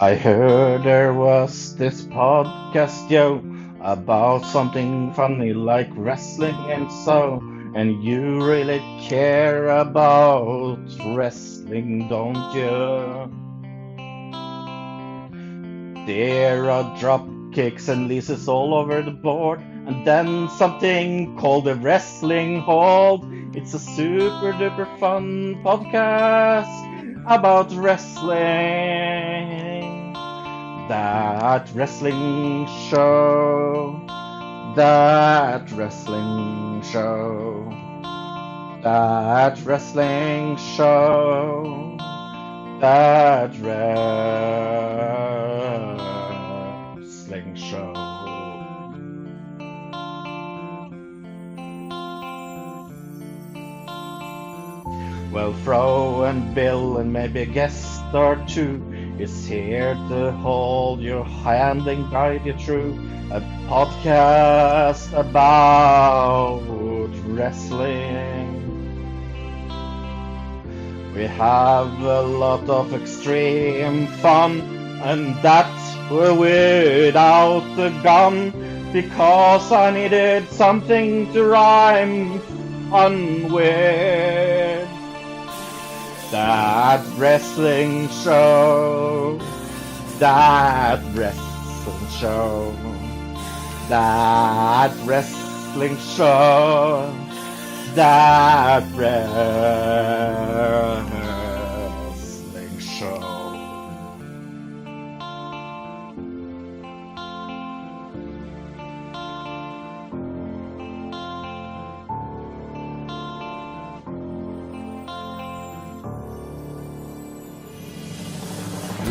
I heard there was this podcast, yo, about something funny like wrestling and so. And you really care about wrestling, don't you? There are drop kicks and leases all over the board, and then something called a wrestling hold. It's a super duper fun podcast about wrestling. That wrestling show. That wrestling show. That wrestling show. That wrestling show. Well, Fro and Bill and maybe a guest or two is here to hold your hand and guide you through a podcast about wrestling. We have a lot of extreme fun, and that's without the gun, because I needed something to rhyme fun with. That wrestling show. That wrestling show. That wrestling show. That wrestling show.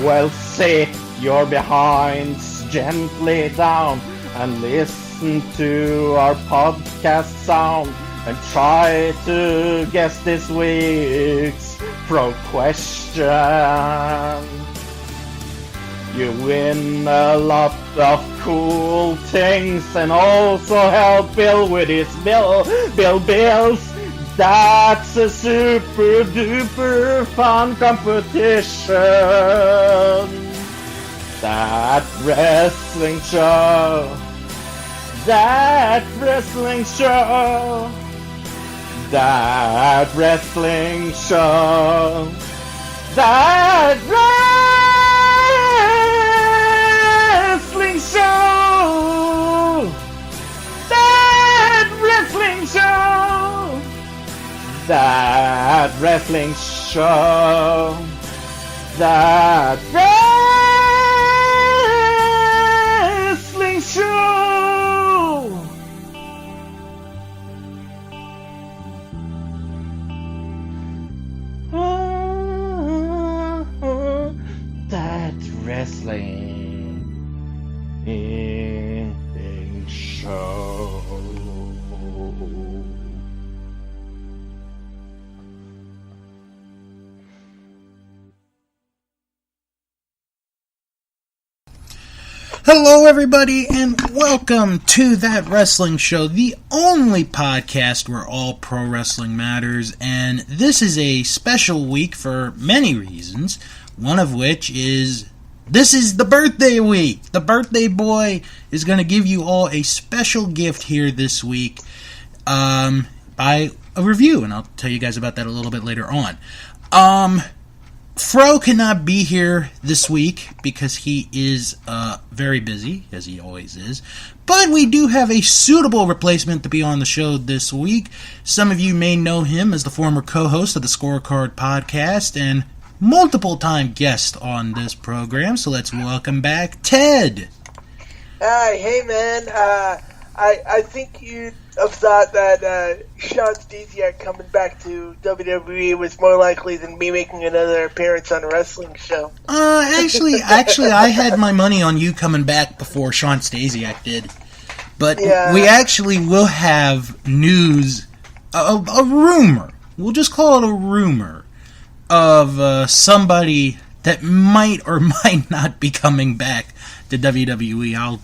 Well, sit your behinds gently down and listen to our podcast sound, and try to guess this week's pro question. You win a lot of cool things, and also help Bill with his bills. That's a super duper fun competition. That wrestling show. That wrestling show. That wrestling show. That wrestling show. That wrestling show. That wrestling show. That wrestling show. That wrestling show. Hello, everybody, and welcome to That Wrestling Show, the only podcast where all pro wrestling matters. And this is a special week for many reasons, one of which is this is the birthday week. The birthday boy is going to give you all a special gift here this week by a review, and I'll tell you guys about that a little bit later on. Fro cannot be here this week because he is very busy, as he always is. But we do have a suitable replacement to be on the show this week. Some of you may know him as the former co-host of the Scorecard podcast and multiple-time guest on this program. So let's welcome back Ted. Hey, man. I think you have thought that Sean Stasiak coming back to WWE was more likely than me making another appearance on a wrestling show. Actually, I had my money on you coming back before Sean Stasiak did. But yeah. We actually will have news, a rumor. We'll just call it a rumor of somebody that might or might not be coming back to WWE. I'll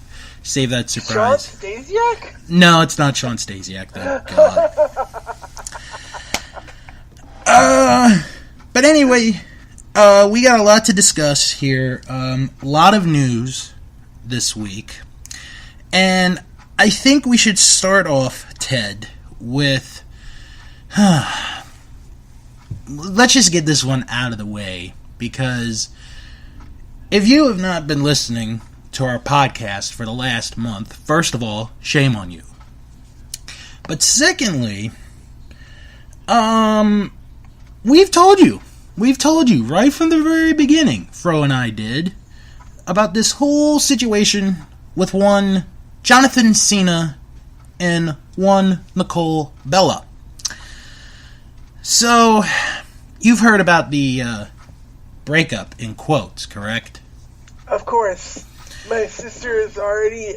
save that surprise. Sean Stasiak? No, it's not Sean Stasiak, thank God. But anyway, we got a lot to discuss here. A lot of news this week. And I think we should start off, Ted, with... let's just get this one out of the way. Because if you have not been listening to our podcast for the last month, first of all, shame on you. But secondly, we've told you right from the very beginning, Fro and I did, about this whole situation with one Jonathan Cena and one Nicole Bella. So, you've heard about the breakup in quotes, correct? Of course. My sister's already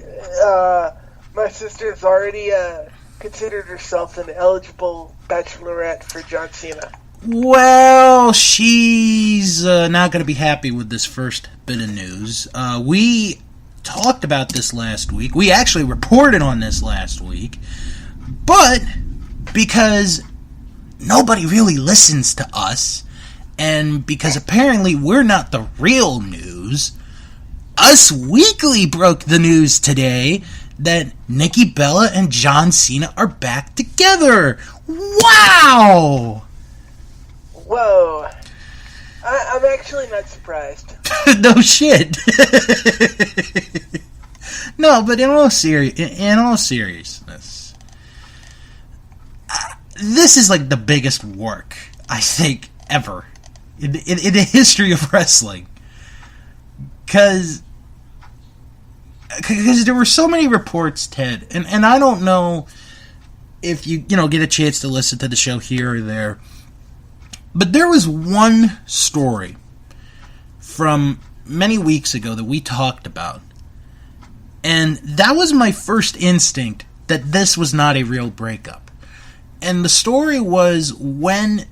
considered herself an eligible bachelorette for John Cena. Well, she's not going to be happy with this first bit of news. We talked about this last week. We actually reported on this last week. But because nobody really listens to us, and because apparently we're not the real news, Us Weekly broke the news today that Nikki Bella and John Cena are back together. Wow! Whoa. I'm actually not surprised. No shit. No, but in all seriousness, this is like the biggest work, I think, ever in the history of wrestling. Because there were so many reports, Ted, and I don't know if you get a chance to listen to the show here or there, but there was one story from many weeks ago that we talked about, and that was my first instinct that this was not a real breakup. And the story was when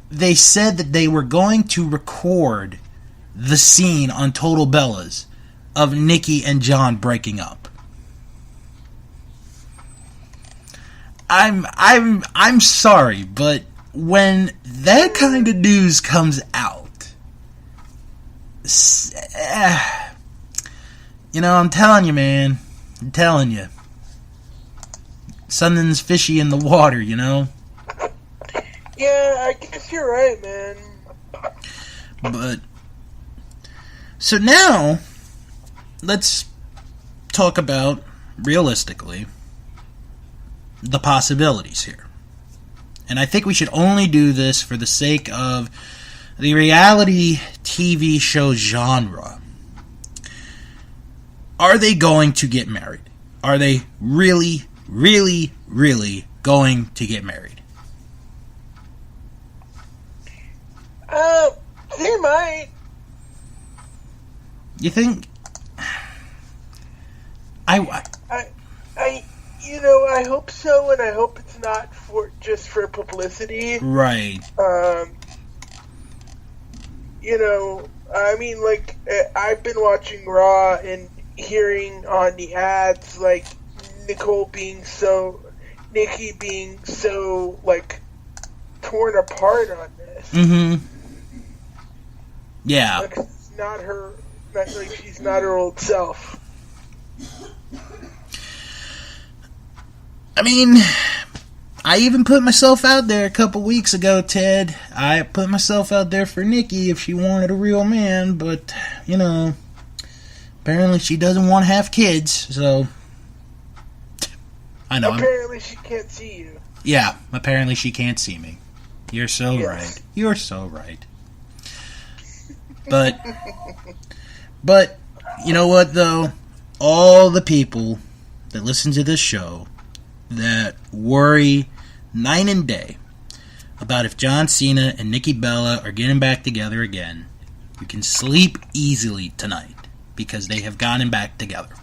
they said that they were going to record the scene on Total Bellas of Nikki and John breaking up. I'm sorry, but when that kind of news comes out, I'm telling you, man. I'm telling you. Something's fishy in the water, Yeah, I guess you're right, man. But so now, let's talk about, realistically, the possibilities here. And I think we should only do this for the sake of the reality TV show genre. Are they going to get married? Are they really, really, really going to get married? They might. You think? I hope so, and I hope it's not just for publicity. Right. I've been watching Raw and hearing on the ads, like, Nikki being so, torn apart on this. Mm-hmm. Yeah. Like, it's not her, she's not her old self. I mean, I even put myself out there a couple weeks ago, Ted. I put myself out there for Nikki if she wanted a real man, but, apparently she doesn't want to have kids, so... I know. Apparently she can't see you. Yeah, apparently she can't see me. You're so Yes. right. You're so right. But, you know what, though? All the people that listen to this show that worry night and day about if John Cena and Nikki Bella are getting back together again, you can sleep easily tonight because they have gotten back together.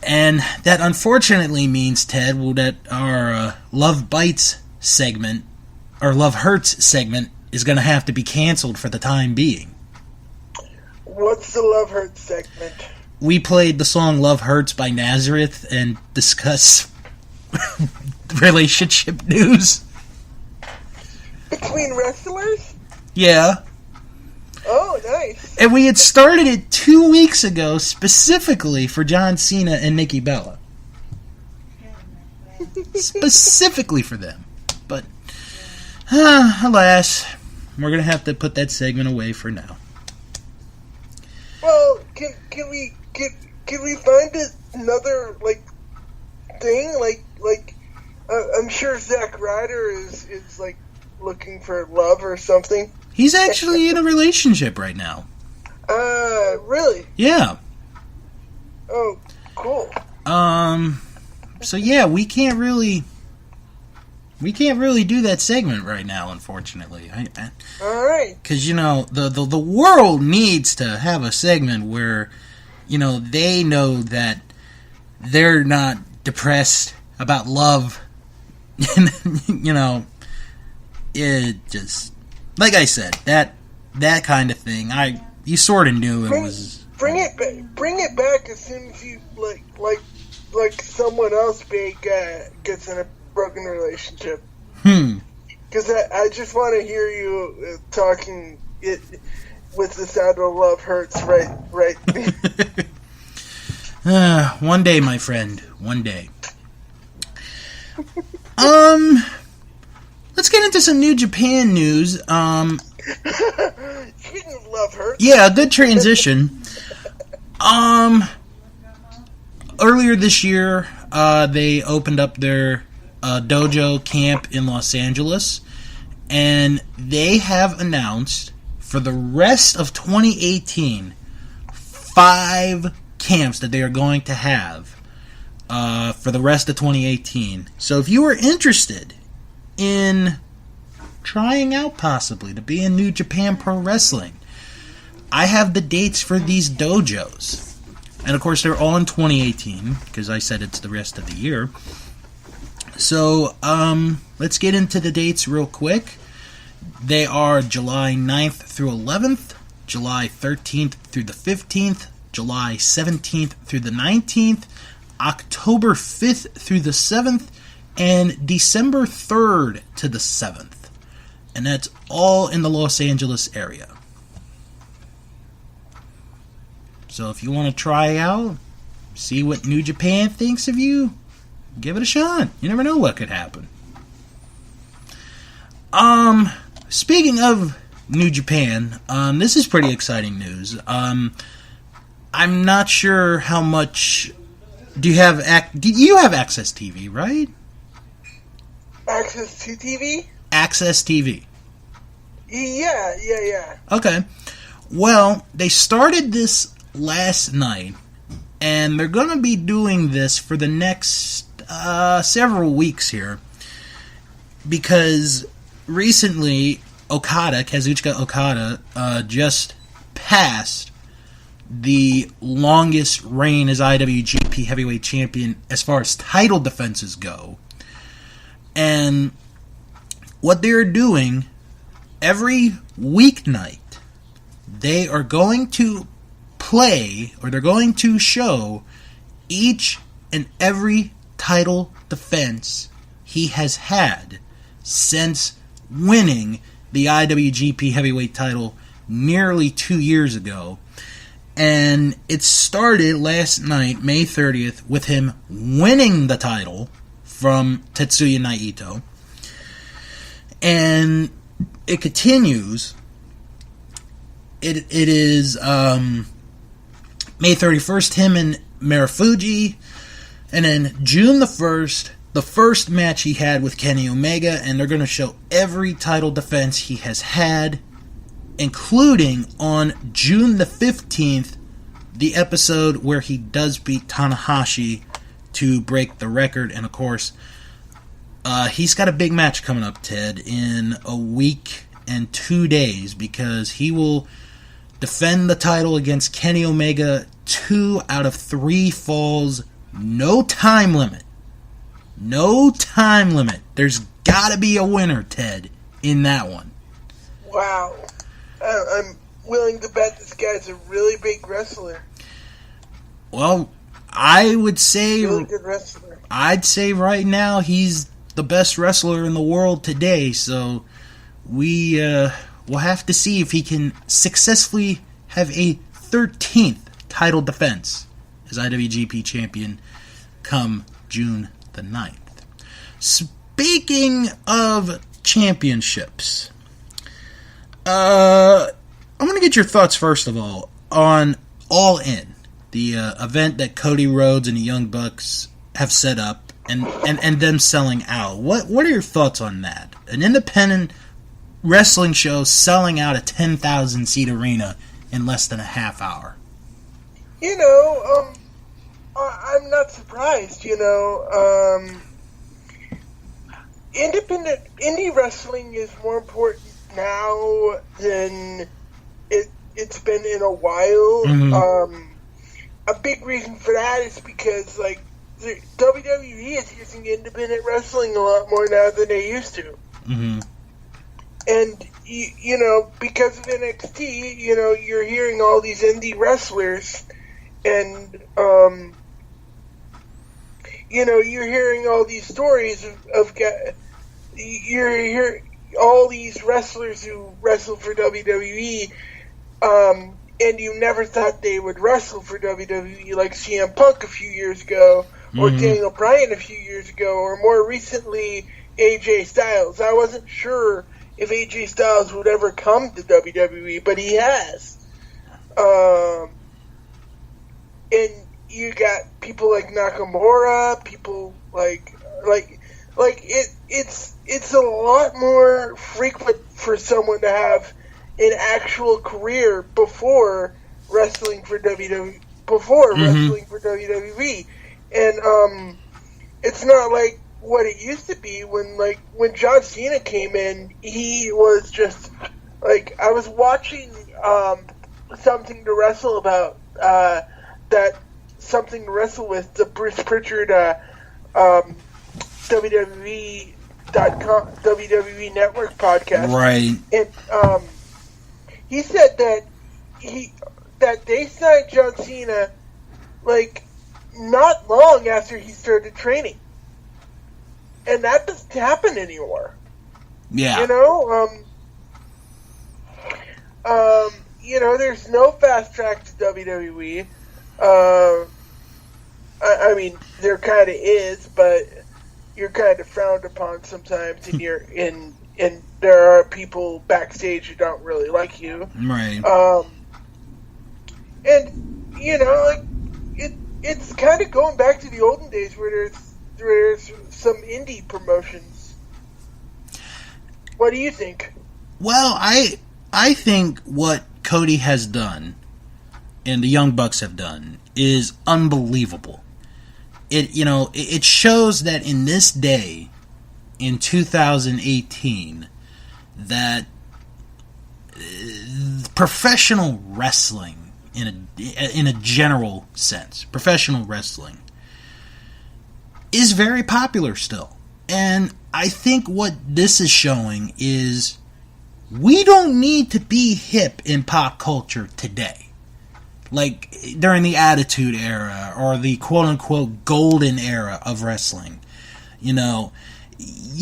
And that unfortunately means, Ted, that our Love Bites segment, or Love Hurts segment, is going to have to be canceled for the time being. What's the Love Hurts segment? We played the song Love Hurts by Nazareth and discuss relationship news. Between wrestlers? Yeah. Oh, nice. And we had started it 2 weeks ago specifically for John Cena and Nikki Bella. Specifically for them. But, alas, we're going to have to put that segment away for now. Well, can we find another, like, thing? Like, I'm sure Zack Ryder is like, looking for love or something. He's actually in a relationship right now. Really? Yeah. Oh, cool. So yeah, we can't really do that segment right now, unfortunately. All right. Because, you know, the world needs to have a segment where, you know, they know that they're not depressed about love. You know, it just, like I said, that kind of thing. You sort of knew it was. Bring it back as soon as you like someone else big gets in a broken relationship. Because I just want to hear you talking it with the sound of love hurts right. One day, my friend. One day. Let's get into some New Japan news. Speaking of love hurts. Yeah, good transition. Earlier this year, they opened up their dojo camp in Los Angeles, and they have announced for the rest of 2018 5 camps that they are going to have for the rest of 2018. So if you are interested in trying out possibly to be in New Japan Pro Wrestling, I have the dates for these dojos. And of course, they're all in 2018, because I said it's the rest of the year. So, let's get into the dates real quick. They are July 9th through 11th, July 13th through the 15th, July 17th through the 19th, October 5th through the 7th, and December 3rd to the 7th. And that's all in the Los Angeles area. So if you want to try out, see what New Japan thinks of you, give it a shot. You never know what could happen. Speaking of New Japan, this is pretty exciting news. I'm not sure how much. Do you have Access TV, right? Access to TV? Access TV. Yeah. Okay. Well, they started this last night, and they're going to be doing this for the next several weeks here, because recently Kazuchika Okada just passed the longest reign as IWGP Heavyweight Champion as far as title defenses go. And what they're doing every weeknight, they are going to play, or they're going to show each and every title defense he has had since winning the IWGP Heavyweight title nearly 2 years ago. And it started last night, May 30th, with him winning the title from Tetsuya Naito. And it continues. It is May 31st, him and Marufuji. And then June the 1st, the first match he had with Kenny Omega. And they're going to show every title defense he has had, including on June the 15th, the episode where he does beat Tanahashi to break the record. And of course, he's got a big match coming up, Ted, in a week and 2 days, because he will defend the title against Kenny Omega 2 out of 3 falls. No time limit. No time limit. There's got to be a winner, Ted, in that one. Wow. I'm willing to bet this guy's a really big wrestler. Well, I would say... Really good wrestler. I'd say right now he's the best wrestler in the world today, so we we'll have to see if he can successfully have a 13th title defense as IWGP champion come June the 9th. Speaking of championships, I'm going to get your thoughts first of all on All In, the event that Cody Rhodes and the Young Bucks have set up, and them selling out. What are your thoughts on that? An independent wrestling show selling out a 10,000 seat arena in less than a half hour. I'm not surprised. Indie wrestling is more important now than it's been in a while. Mm-hmm. A big reason for that is because the WWE is using independent wrestling a lot more now than they used to. Mm-hmm. And because of NXT, you're hearing all these indie wrestlers, and you're hearing all these stories of you're hearing all these wrestlers who wrestle for WWE, and you never thought they would wrestle for WWE, like CM Punk a few years ago, or Daniel Bryan a few years ago, or more recently AJ Styles. I wasn't sure if AJ Styles would ever come to WWE, but he has. And you got people like Nakamura, people it's a lot more frequent for someone to have an actual career before wrestling for WWE. Wrestling for WWE, and it's not like what it used to be when John Cena came in. He was just I was watching Something to Wrestle about that Something to Wrestle with the Bruce Pritchard WWE Network podcast, right? And he said that they signed John Cena not long after he started training. And that doesn't happen anymore. Yeah. There's no fast track to WWE. I mean, there kind of is, but you're kind of frowned upon sometimes, and there are people backstage who don't really like you. Right. And it's kind of going back to the olden days where there's some indie promotions. What do you think? Well, I think what Cody has done and the Young Bucks have done is unbelievable. It shows that in this day, in 2018, that professional wrestling, in a general sense, professional wrestling is very popular still. And I think what this is showing is we don't need to be hip in pop culture today. Like during the Attitude Era or the quote-unquote golden era of wrestling. You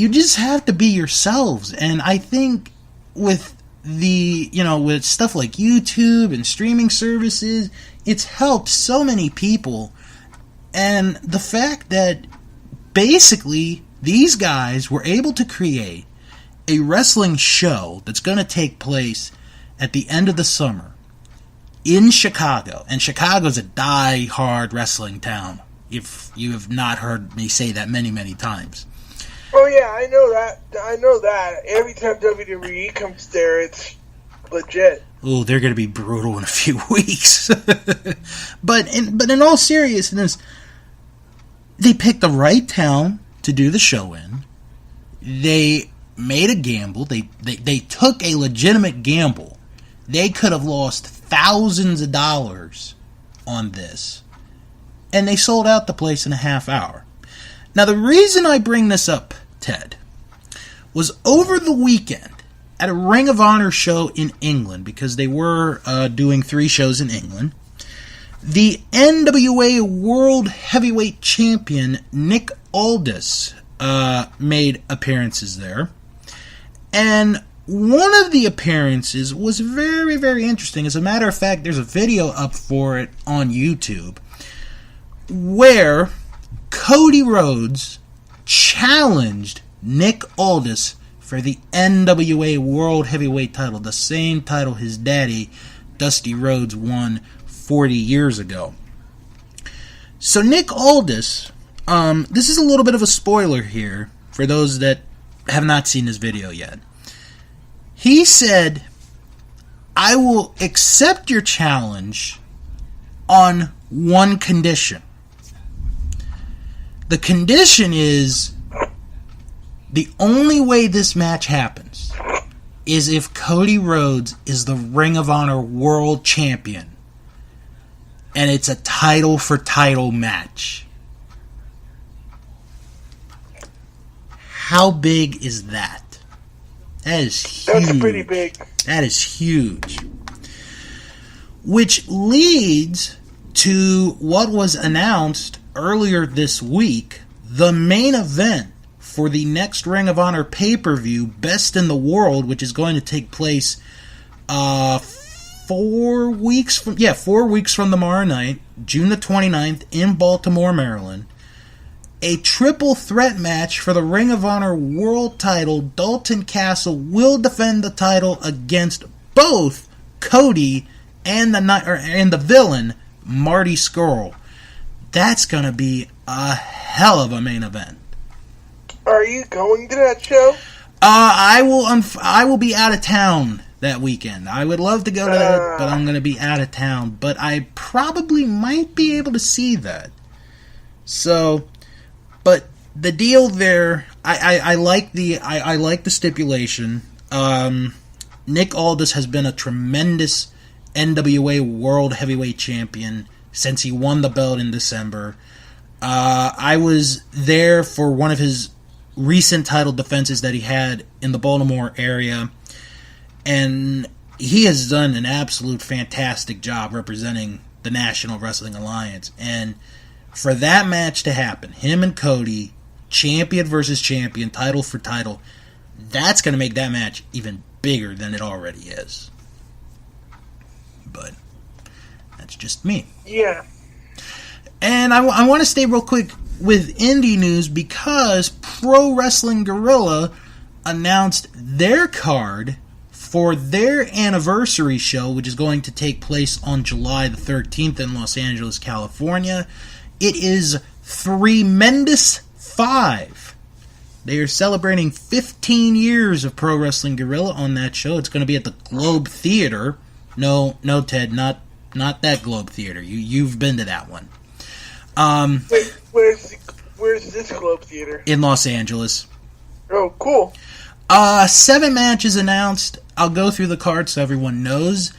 just have to be yourselves. And I think with with stuff like YouTube and streaming services, it's helped so many people. And the fact that basically these guys were able to create a wrestling show that's going to take place at the end of the summer in Chicago. And Chicago's a die-hard wrestling town, if you have not heard me say that many, many times. Oh yeah, I know that. Every time WWE comes there, it's legit. Oh, they're going to be brutal in a few weeks. But in all seriousness, they picked the right town to do the show in. They made a gamble. They took a legitimate gamble. They could have lost thousands of dollars on this. And they sold out the place in a half hour. Now, the reason I bring this up, Ted, was over the weekend at a Ring of Honor show in England, because they were doing 3 shows in England, the NWA World Heavyweight Champion Nick Aldis made appearances there. And one of the appearances was very, very interesting. As a matter of fact, there's a video up for it on YouTube where Cody Rhodes challenged Nick Aldis for the NWA World Heavyweight title, the same title his daddy, Dusty Rhodes, won 40 years ago. So Nick Aldis, this is a little bit of a spoiler here for those that have not seen this video yet. He said, I will accept your challenge on one condition. The condition is the only way this match happens is if Cody Rhodes is the Ring of Honor World Champion. And it's a title for title match. How big is that? That is huge. That's pretty big. That is huge. Which leads to what was announced earlier this week, the main event for the next Ring of Honor pay-per-view, Best in the World, which is going to take place 4 weeks from tomorrow night, June the 29th, in Baltimore, Maryland. A triple threat match for the Ring of Honor World title. Dalton Castle will defend the title against both Cody and the villain, Marty Scurll. That's going to be a hell of a main event. Are you going to that show? I will be out of town that weekend. I would love to go to that, but I'm going to be out of town. But I probably might be able to see that. So, but the deal there, I like the stipulation. Nick Aldis has been a tremendous NWA World Heavyweight Champion since he won the belt in December. I was there for one of his recent title defenses that he had in the Baltimore area, and he has done an absolute fantastic job representing the National Wrestling Alliance. And for that match to happen, him and Cody, champion versus champion, title for title, that's going to make that match even bigger than it already is. But that's just me. Yeah. And I want to stay real quick with indie news because Pro Wrestling Guerrilla announced their card for their anniversary show, which is going to take place on July the 13th in Los Angeles, California. It is Tremendous 5. They are celebrating 15 years of Pro Wrestling Guerrilla on that show. It's going to be at the Globe Theater. No, Ted, not that Globe Theater. You've been to that one. Wait, where's this Globe Theater? In Los Angeles. Oh, cool. 7 matches announced. I'll go through the card so everyone knows.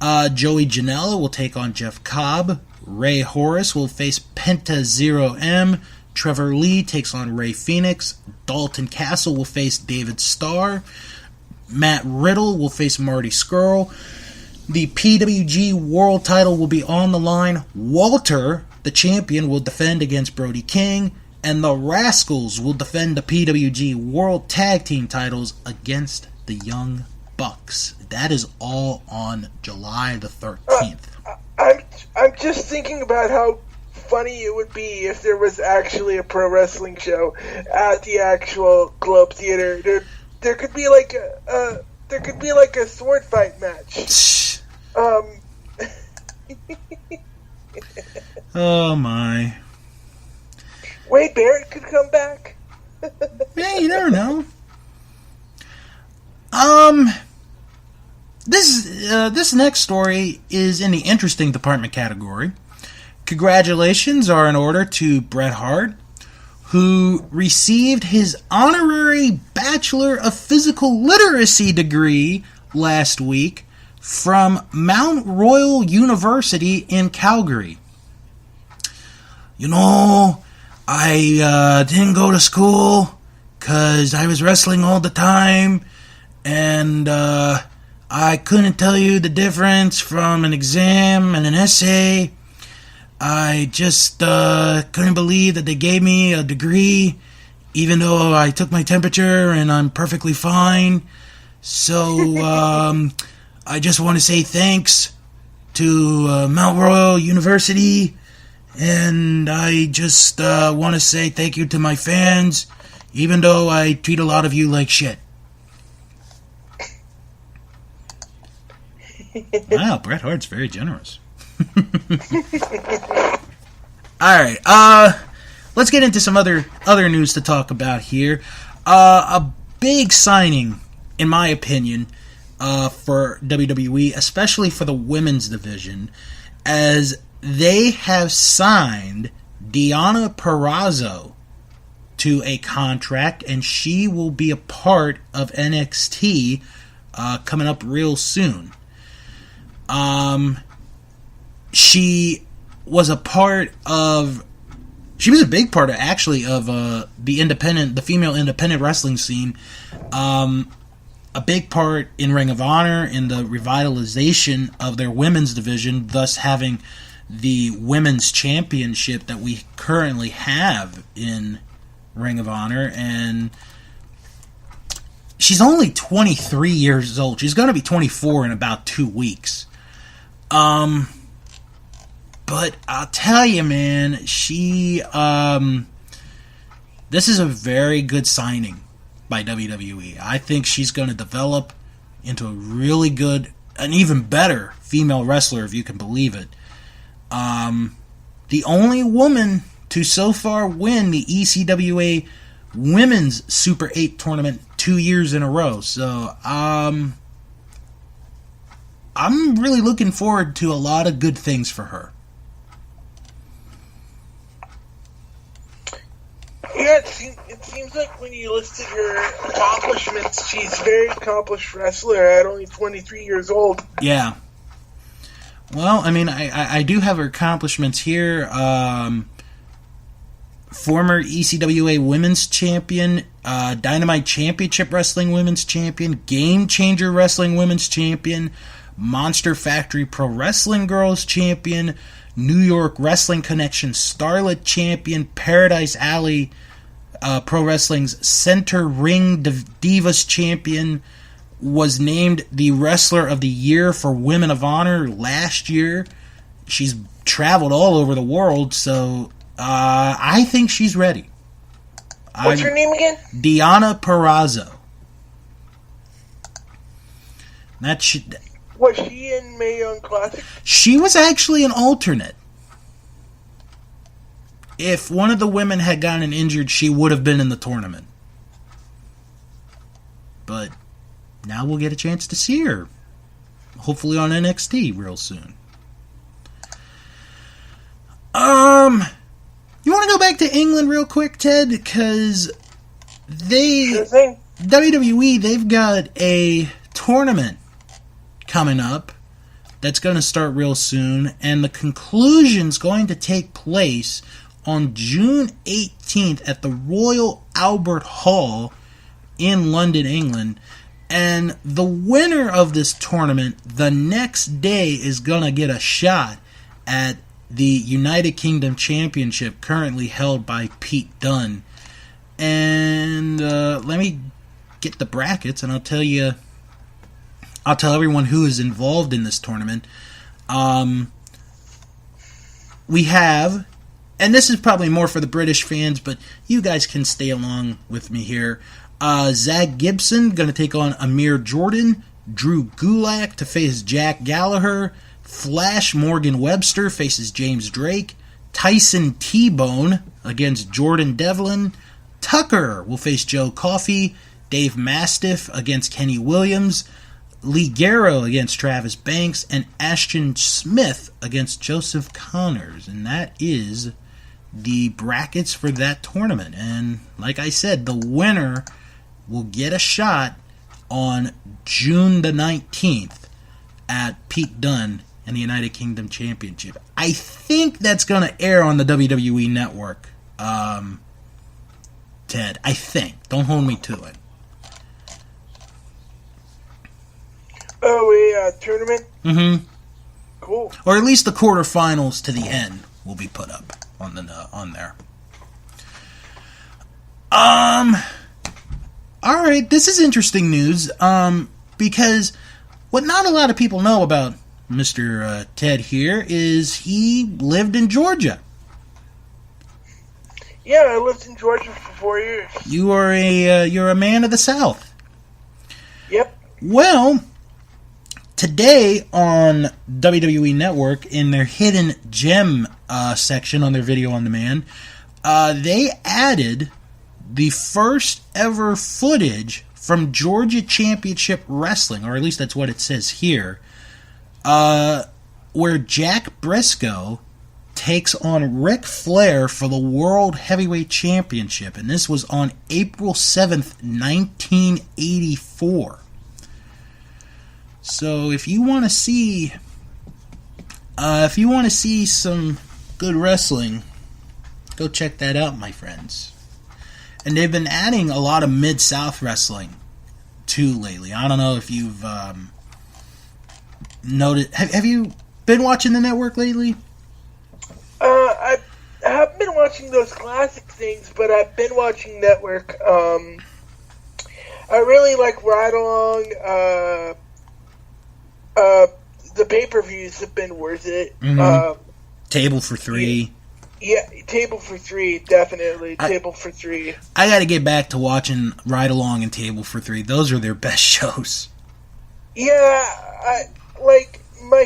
Joey Janela will take on Jeff Cobb. Ray Horace will face Penta Zero M. Trevor Lee takes on Ray Phoenix. Dalton Castle will face David Starr. Matt Riddle will face Marty Scurll. The PWG World title will be on the line. Walter, the champion, will defend against Brody King. And the Rascals will defend the PWG World Tag Team titles against the Young Bucks. That is all on July the 13th. I'm just thinking about how funny it would be if there was actually a pro wrestling show at the actual Globe Theater. There could be like a sword fight match. Oh my. Wade Barrett could come back. Yeah, you never know. This next story is in the interesting department category. Congratulations are in order to Bret Hart, who received his honorary Bachelor of Physical Literacy degree last week from Mount Royal University in Calgary. You know, I didn't go to school because I was wrestling all the time, and I couldn't tell you the difference from an exam and an essay. I just couldn't believe that they gave me a degree, even though I took my temperature and I'm perfectly fine. So, I just want to say thanks to Mount Royal University, and I just want to say thank you to my fans, even though I treat a lot of you like shit. Wow, Bret Hart's very generous. Alright, let's get into some other news to talk about here. A big signing, in my opinion, for WWE, especially for the women's division, as they have signed Deonna Purrazzo to a contract, and she will be a part of NXT coming up real soon. She was a big part of the female independent wrestling scene. A big part in Ring of Honor in the revitalization of their women's division, thus having the women's championship that we currently have in Ring of Honor. And she's only 23 years old. She's going to be 24 in about 2 weeks. But I'll tell you, man, this is a very good signing by WWE. I think she's going to develop into a really good, an even better female wrestler, if you can believe it. The only woman to so far win the ECWA Women's Super 8 tournament 2 years in a row. So, I'm really looking forward to a lot of good things for her. Yeah, it seems like when you listed her accomplishments, she's a very accomplished wrestler at only 23 years old. Yeah. Well, I mean, I do have her accomplishments here. Former ECWA Women's Champion, Dynamite Championship Wrestling Women's Champion, Game Changer Wrestling Women's Champion, Monster Factory Pro Wrestling Girls Champion, New York Wrestling Connection Starlet Champion, Paradise Alley Pro Wrestling's Center Ring Divas Champion, was named the Wrestler of the Year for Women of Honor last year. She's traveled all over the world, so I think she's ready. What's her name again? Deonna Purrazzo. Was she in Mae Young Classic? She was actually an alternate. If one of the women had gotten injured, she would have been in the tournament. But now we'll get a chance to see her. Hopefully on NXT real soon. You want to go back to England real quick, Ted? Because WWE, they've got a tournament coming up that's going to start real soon, and the conclusion's going to take place on June 18th at the Royal Albert Hall in London, England. And the winner of this tournament the next day is going to get a shot at the United Kingdom Championship, currently held by Pete Dunne. And let me get the brackets, and I'll tell everyone who is involved in this tournament. We have, and this is probably more for the British fans, but you guys can stay along with me here. Zach Gibson going to take on Amir Jordan. Drew Gulak to face Jack Gallagher. Flash Morgan Webster faces James Drake. Tyson T-Bone against Jordan Devlin. Tucker will face Joe Coffey. Dave Mastiff against Kenny Williams. Lee Garrow against Travis Banks. And Ashton Smith against Joseph Connors. And that is the brackets for that tournament. And like I said, the winner will get a shot on June the 19th at Pete Dunne and the United Kingdom Championship. I think that's going to air on the WWE Network, Ted. I think. Don't hold me to it. Oh, a tournament? Mm-hmm. Cool. Or at least the quarterfinals to the end will be put up on there. Alright, this is interesting news. because what not a lot of people know about Mr. Ted here is he lived in Georgia. Yeah, I lived in Georgia for 4 years. You're a man of the South. Yep. Well, today on WWE Network, in their Hidden Gem section on their Video on Demand, they added the first ever footage from Georgia Championship Wrestling, or at least that's what it says here, where Jack Briscoe takes on Ric Flair for the World Heavyweight Championship, and this was on April 7th, 1984. So if you want to see some good wrestling, go check that out, my friends. And they've been adding a lot of Mid-South wrestling too lately. I don't know if you've noted. Have you been watching the network lately? I haven't been watching those classic things, but I've been watching network. I really like Ride Along. The pay-per-views have been worth it. Mm-hmm. Table for Three. Yeah, Table for Three, definitely. Table for Three. I got to get back to watching Ride Along and Table for Three. Those are their best shows. Yeah, my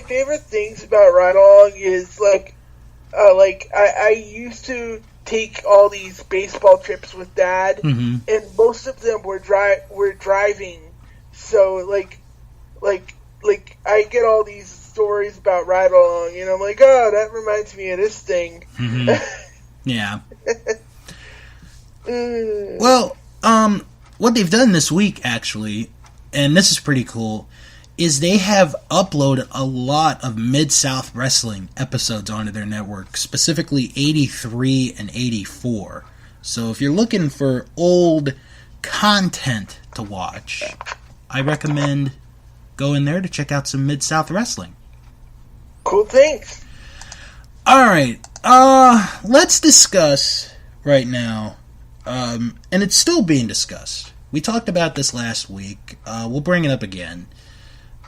favorite things about Ride Along is I used to take all these baseball trips with Dad, mm-hmm. and most of them were driving. So I get all these stories about Ride Along, and I'm like, oh, that reminds me of this thing. Mm-hmm. Yeah. Well, what they've done this week, actually, and this is pretty cool, is they have uploaded a lot of Mid-South Wrestling episodes onto their network, specifically 83 and 84. So if you're looking for old content to watch, I recommend going there to check out some Mid-South Wrestling. Cool, thanks. Alright, let's discuss right now, and it's still being discussed. We talked about this last week. We'll bring it up again.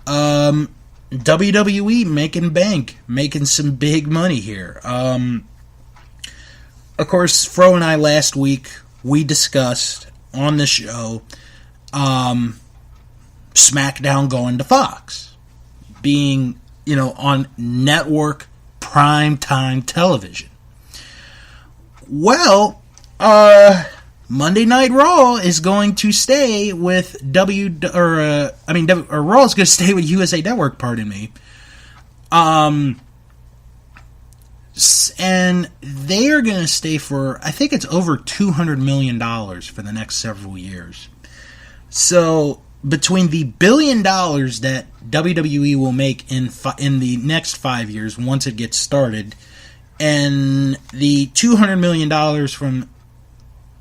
WWE making bank, making some big money here. Of course, Fro and I last week, we discussed on the show Smackdown going to Fox, being, on network primetime television. Well, Monday Night Raw is going to stay with Raw is going to stay with USA Network, pardon me. And they are going to stay for, I think it's over $200 million for the next several years. So, between the $1 billion that WWE will make in the next 5 years, once it gets started, and the $200 million from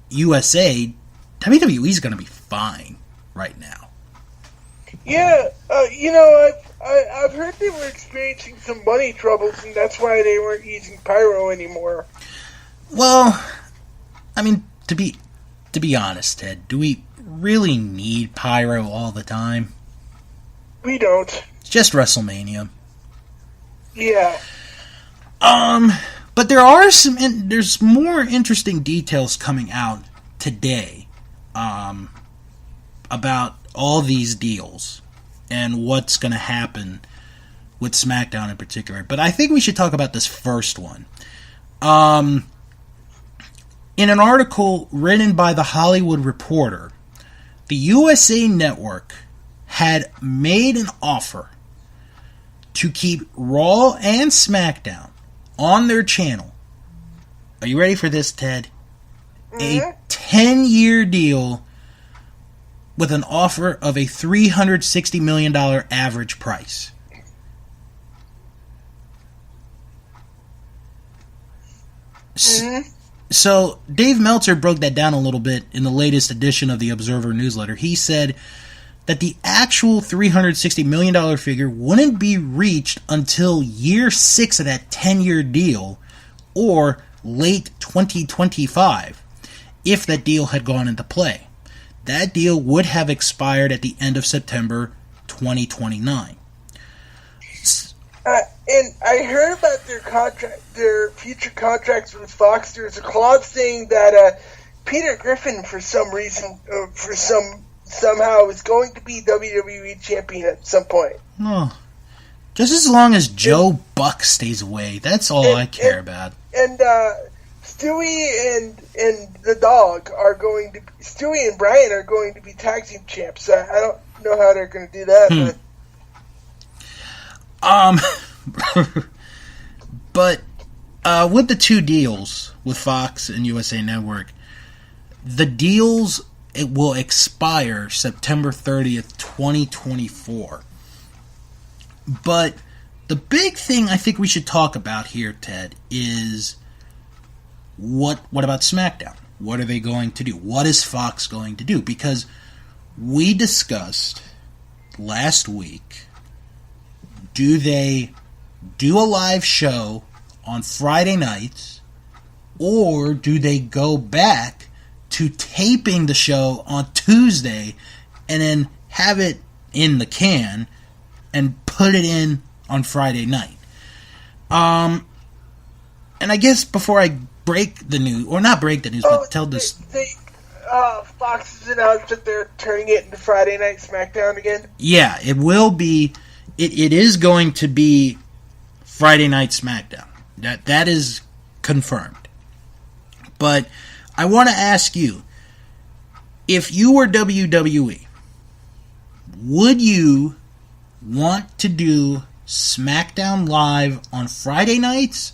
USA, WWE's going to be fine right now. Yeah, I've heard they were experiencing some money troubles, and that's why they weren't using pyro anymore. Well, I mean, to be honest, Ted, do we really need pyro all the time? We don't. It's just WrestleMania. Yeah. But there's more interesting details coming out today, about all these deals and what's going to happen with SmackDown in particular. But I think we should talk about this first one. In an article written by The Hollywood Reporter, the USA Network had made an offer to keep Raw and SmackDown on their channel. Are you ready for this, Ted? Mm-hmm. A 10-year deal with an offer of a $360 million average price. Mm-hmm. So, Dave Meltzer broke that down a little bit in the latest edition of the Observer newsletter. He said that the actual $360 million figure wouldn't be reached until year 6 of that 10-year deal, or late 2025, if that deal had gone into play. That deal would have expired at the end of September 2029. And I heard about their future contracts with Fox. There's a clause saying that Peter Griffin, for some reason, somehow, is going to be WWE champion at some point. Oh, just as long as Joe Buck stays away, that's all I care about. And Stewie and the dog are going to. Stewie and Brian are going to be tag team champs. I don't know how they're going to do that, but with the two deals with Fox and USA Network, the deals will expire September 30th, 2024. But the big thing I think we should talk about here, Ted, is what about SmackDown? What are they going to do? What is Fox going to do? Because we discussed last week, do they do a live show on Friday nights, or do they go back to taping the show on Tuesday and then have it in the can and put it in on Friday night? And I guess before I break the news, or not break the news, but tell this. Fox has announced that they're turning it into Friday Night SmackDown again? Yeah, it will be. It is going to be Friday Night SmackDown. That is confirmed. But I want to ask you, if you were WWE, would you want to do SmackDown Live on Friday nights,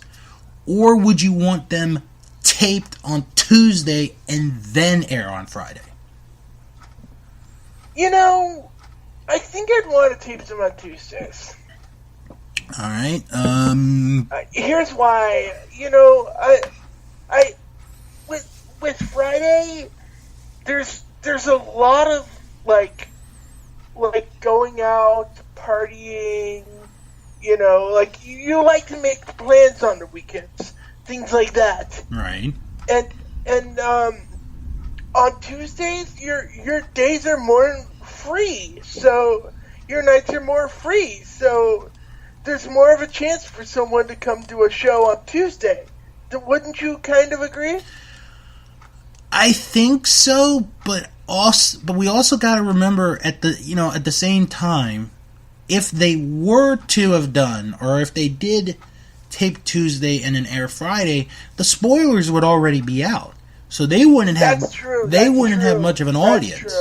or would you want them taped on Tuesday and then air on Friday? You know, I think I'd want to tape them on Tuesdays. All right. Here's why. You know, I with Friday, there's a lot of like going out, partying. You know, like you like to make plans on the weekends, things like that. Right. And on Tuesdays, your days are more free, so your nights are more free. So there's more of a chance for someone to come to a show on Tuesday. Wouldn't you kind of agree? I think so, but we also got to remember at the same time, if they were to have done, or if they did tape Tuesday and then air Friday, the spoilers would already be out, so they wouldn't have. That's true. They wouldn't have much of an audience.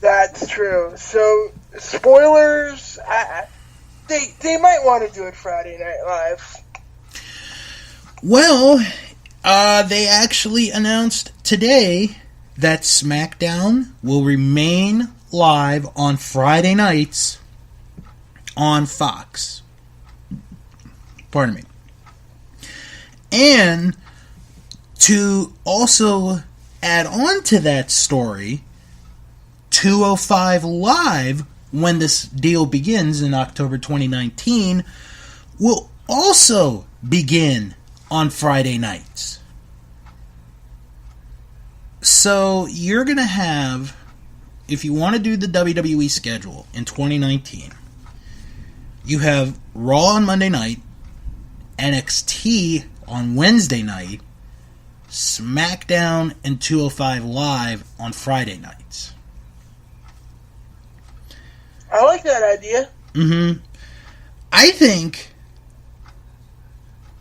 That's true. So spoilers, they might want to do it Friday Night Live. Well, they actually announced today that SmackDown will remain live on Friday nights on Fox. Pardon me. And to also add on to that story, 205 Live, when this deal begins in October 2019, will also begin on Friday nights. So you're going to have, if you want to do the WWE schedule in 2019, you have Raw on Monday night, NXT on Wednesday night, SmackDown and 205 Live on Friday nights. I like that idea. Mm-hmm. I think,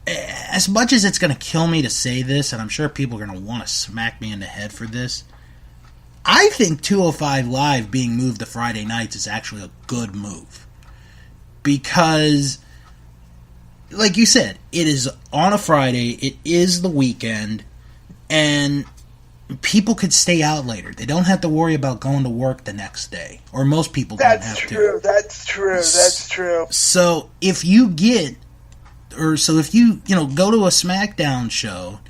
as much as it's going to kill me to say this, and I'm sure people are going to want to smack me in the head for this, I think 205 Live being moved to Friday nights is actually a good move. Because, like you said, it is on a Friday, it is the weekend, and people could stay out later. They don't have to worry about going to work the next day. Or most people don't have to. That's true. So if you get, if you go to a SmackDown show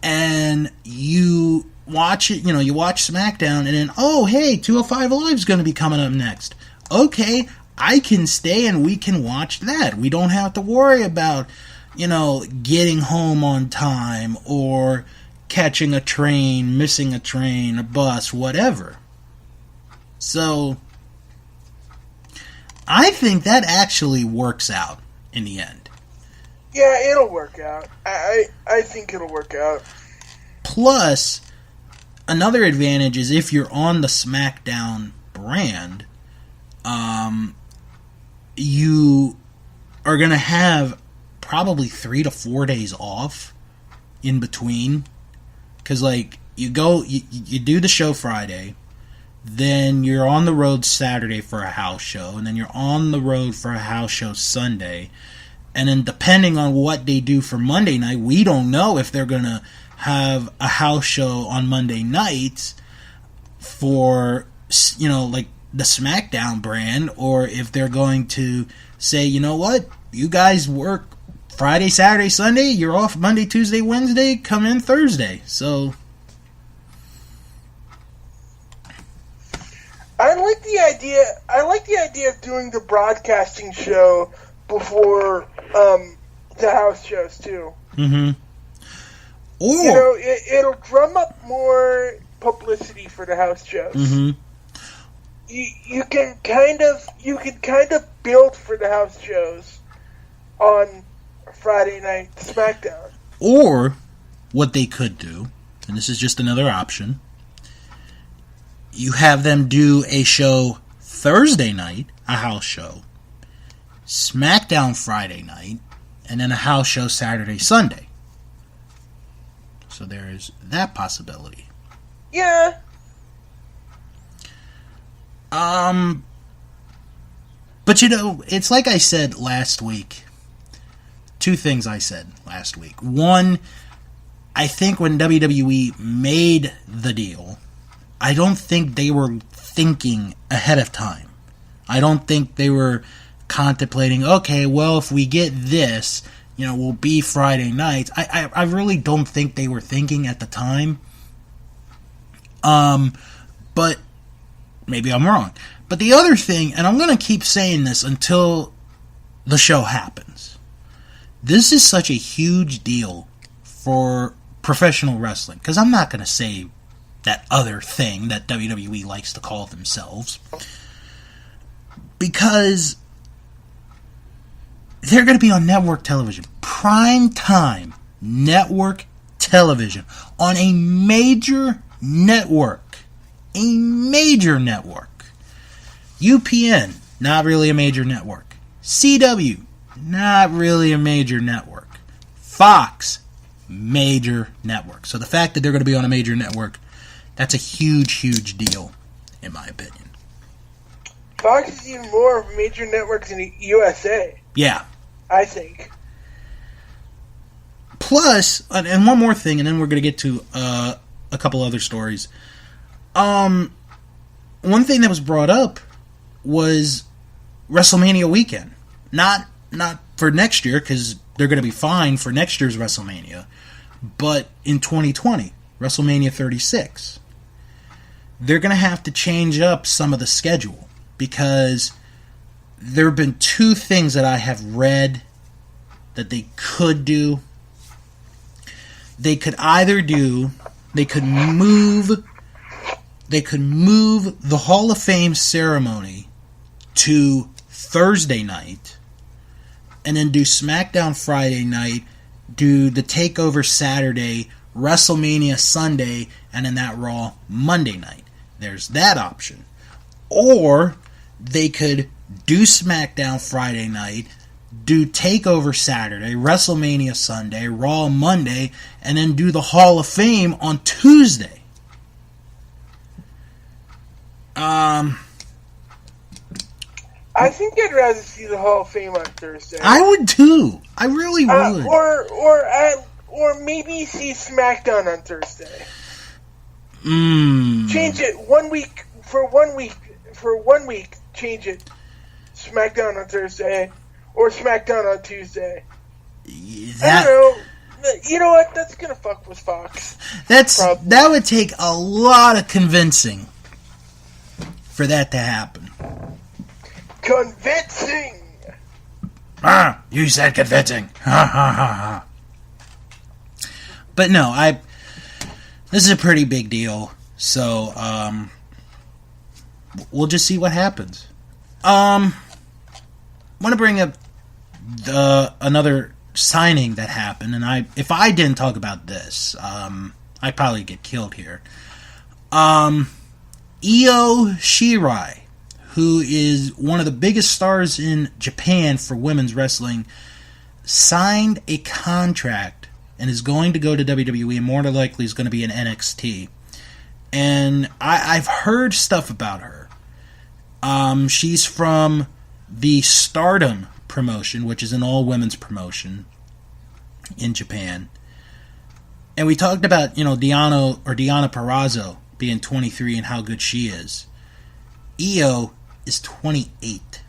and you watch it, you watch SmackDown and then, oh, hey, 205 Live's going to be coming up next. Okay, I can stay and we can watch that. We don't have to worry about, getting home on time or catching a train, missing a train, a bus, whatever. So I think that actually works out in the end. Yeah, it'll work out. I think it'll work out. Plus, another advantage is if you're on the Smackdown brand, you are going to have probably 3 to 4 days off in between. Because, like, you do the show Friday, then you're on the road Saturday for a house show, and then you're on the road for a house show Sunday. And then depending on what they do for Monday night, we don't know if they're going to have a house show on Monday nights for, like the Smackdown brand, or if they're going to say, you know what, you guys work Friday, Saturday, Sunday, you're off Monday, Tuesday, Wednesday, come in Thursday. So I like the idea of doing the broadcasting show before the house shows too. Mm-hmm. Or it'll drum up more publicity for the house shows. Mm-hmm. You can kind of build for the house shows on Friday night SmackDown. Or what they could do, and this is just another option, you have them do a show Thursday night, a house show, SmackDown Friday night, and then a house show Saturday, Sunday. So there is that possibility. Yeah. But it's like I said last week. Two things I said last week. One, I think when WWE made the deal, I don't think they were thinking ahead of time. I don't think they were contemplating, okay, well, if we get this, we'll be Friday nights. I really don't think they were thinking at the time. But maybe I'm wrong. But the other thing, and I'm going to keep saying this until the show happens, this is such a huge deal for professional wrestling. Because I'm not going to say that other thing that WWE likes to call themselves. Because they're going to be on network television. Prime time network television. On a major network. A major network. UPN, not really a major network. CW, not really a major network. Fox, major network. So the fact that they're going to be on a major network, that's a huge, huge deal, in my opinion. Fox is even more of a major network in the USA. Yeah. I think. Plus, and one more thing, and then we're going to get to a couple other stories. One thing that was brought up was WrestleMania weekend. Not for next year, because they're going to be fine for next year's WrestleMania, but in 2020, WrestleMania 36. They're going to have to change up some of the schedule, because there have been two things that I have read that they could do. They could move the Hall of Fame ceremony to Thursday night, and then do SmackDown Friday night, do the TakeOver Saturday, WrestleMania Sunday, and then that Raw Monday night. There's that option. Or they could do SmackDown Friday night, do TakeOver Saturday, WrestleMania Sunday, Raw Monday, and then do the Hall of Fame on Tuesday. I think I'd rather see the Hall of Fame on Thursday. I would too. I really would. Or maybe see SmackDown on Thursday. Change it 1 week for 1 week. For 1 week, change it. SmackDown on Thursday or SmackDown on Tuesday. I don't know. You know what? That's gonna fuck with Fox. That would take a lot of convincing for that to happen. Convincing. You said convincing. But no, this is a pretty big deal. So we'll just see what happens. want to bring up another signing that happened, and if I didn't talk about this, I'd probably get killed here. Io Shirai, who is one of the biggest stars in Japan for women's wrestling, signed a contract and is going to go to WWE, and more than likely is going to be in NXT. And I've heard stuff about her. She's from the Stardom promotion, which is an all-women's promotion in Japan. And we talked about, Deanna Purrazzo being 23 and how good she is. Io is 28.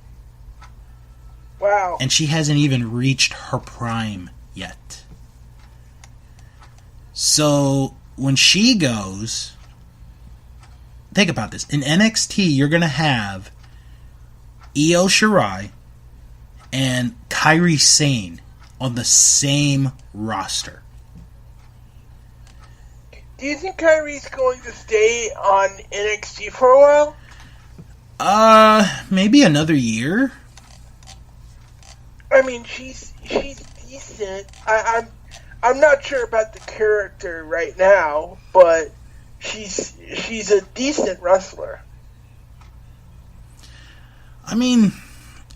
Wow. And she hasn't even reached her prime yet. So, when she goes... Think about this. In NXT, you're going to have Io Shirai and Kairi Sane on the same roster. Do you think Kairi's going to stay on NXT for a while? Maybe another year. I mean, she's decent. I'm not sure about the character right now, but she's a decent wrestler. I mean,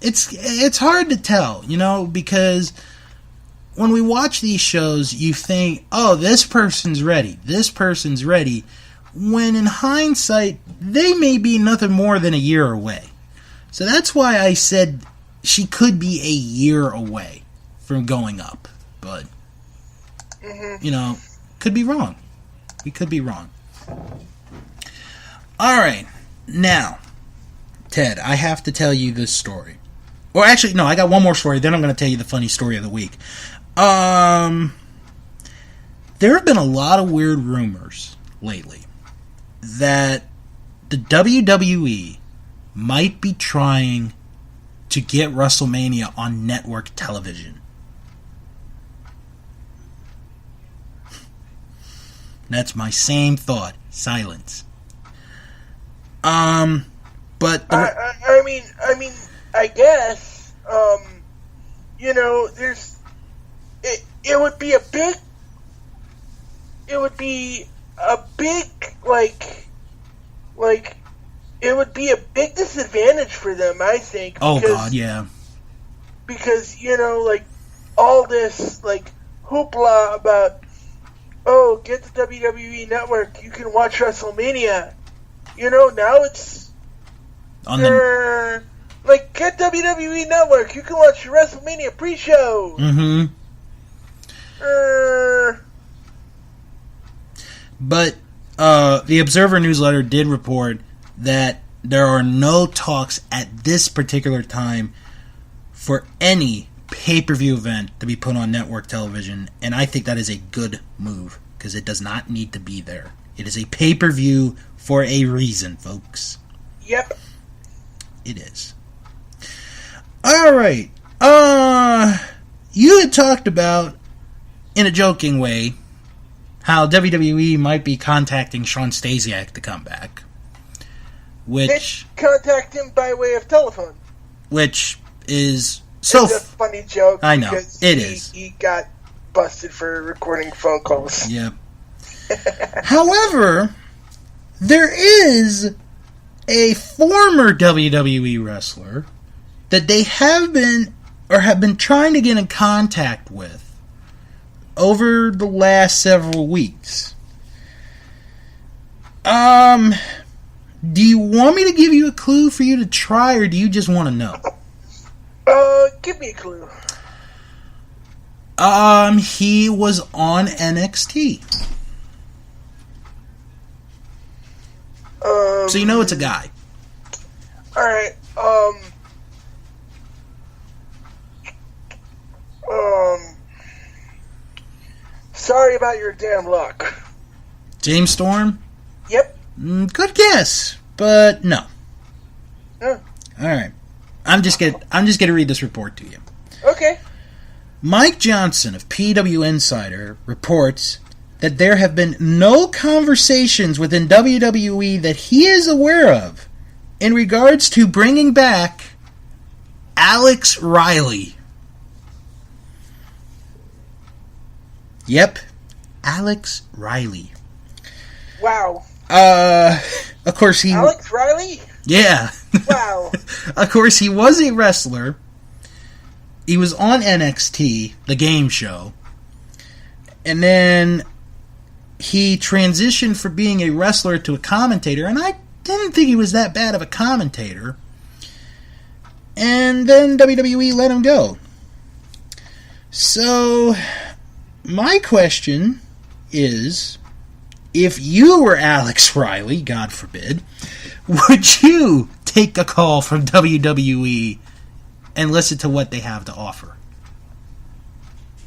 it's hard to tell, because when we watch these shows, you think, oh, this person's ready, when in hindsight, they may be nothing more than a year away. So that's why I said she could be a year away from going up. But, could be wrong. We could be wrong. Alright, now, Ted, I have to tell you this story. Or actually, no, I got one more story, then I'm going to tell you the funny story of the week. There have been a lot of weird rumors lately that the WWE might be trying to get WrestleMania on network television. That's my same thought. Silence. But I mean, I guess, there's, it would be a big, it would be a big disadvantage for them, I think. Oh, God, yeah. Because, all this, hoopla about, oh, get the WWE Network, you can watch WrestleMania. Now it's... get WWE Network, you can watch your WrestleMania pre-show. Mm-hmm. But the Observer newsletter did report that there are no talks at this particular time for any pay-per-view event to be put on network television, and I think that is a good move, because it does not need to be there. It is a pay-per-view for a reason, folks. Yep. It is. Alright. You had talked about, in a joking way, how WWE might be contacting Sean Stasiak to come back. Which... They contact him by way of telephone. Which is... So it's a funny joke. I know. It is. He got busted for recording phone calls. Yep. However, there is a former WWE wrestler that they have been trying to get in contact with over the last several weeks. Do you want me to give you a clue for you to try, or do you just want to know? Give me a clue. He was on NXT. So you know it's a guy. Alright, sorry about your damn luck. James Storm? Yep. Good guess, but no. Huh. Alright. I'm just gonna read this report to you. Okay. Mike Johnson of PW Insider reports that there have been no conversations within WWE that he is aware of in regards to bringing back Alex Riley. Yep, Alex Riley. Wow. Of course he... Alex Riley? Yeah. Wow. Of course, he was a wrestler. He was on NXT, the game show. And then he transitioned from being a wrestler to a commentator, and I didn't think he was that bad of a commentator. And then WWE let him go. So, my question is, if you were Alex Riley, God forbid, would you take a call from WWE and listen to what they have to offer?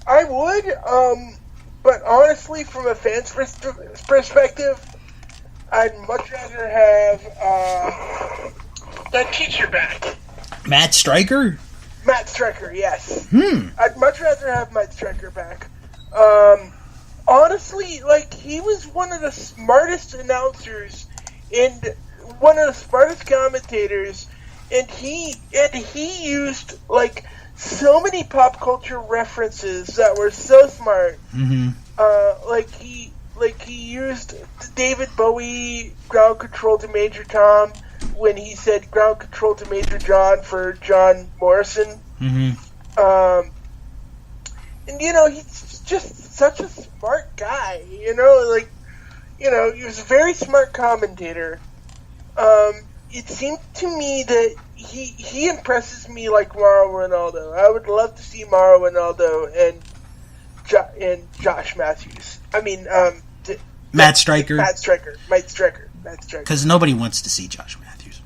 I would, but honestly, from a fan's perspective, I'd much rather have that teacher back. Matt Striker? Matt Striker, yes. I'd much rather have Matt Striker back. Honestly, like, he was one of the smartest announcers and one of the smartest commentators, and he used, like, so many pop culture references that were so smart. Mm-hmm. He used David Bowie ground control to Major Tom when he said ground control to Major John for John Morrison. Mm-hmm. And, you know, he's just such a smart guy, you know, he was a very smart commentator. It seemed to me that he impresses me like Mauro Ranallo. I would love to see Mauro Ranallo and Josh Matthews. I mean, Matt Striker. Matt Striker. Because nobody wants to see Josh Matthews.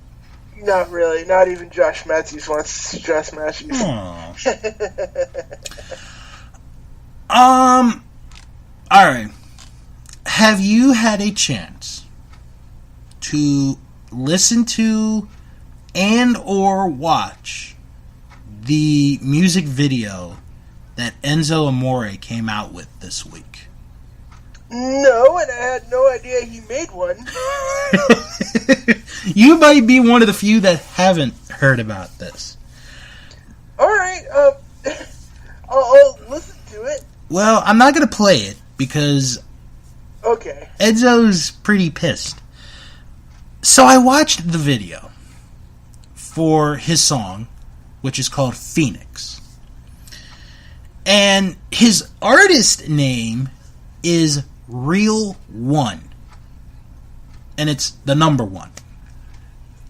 Not really. Not even Josh Matthews wants to see Josh Matthews. Alright. Have you had a chance to listen to and or watch the music video that Enzo Amore came out with this week? No, and I had no idea he made one. You might be one of the few that haven't heard about this. Alright, I'll listen to it. Well, I'm not going to play it because okay, Enzo's pretty pissed. So I watched the video for his song, which is called Phoenix. And his artist name is Real One. And it's the number one.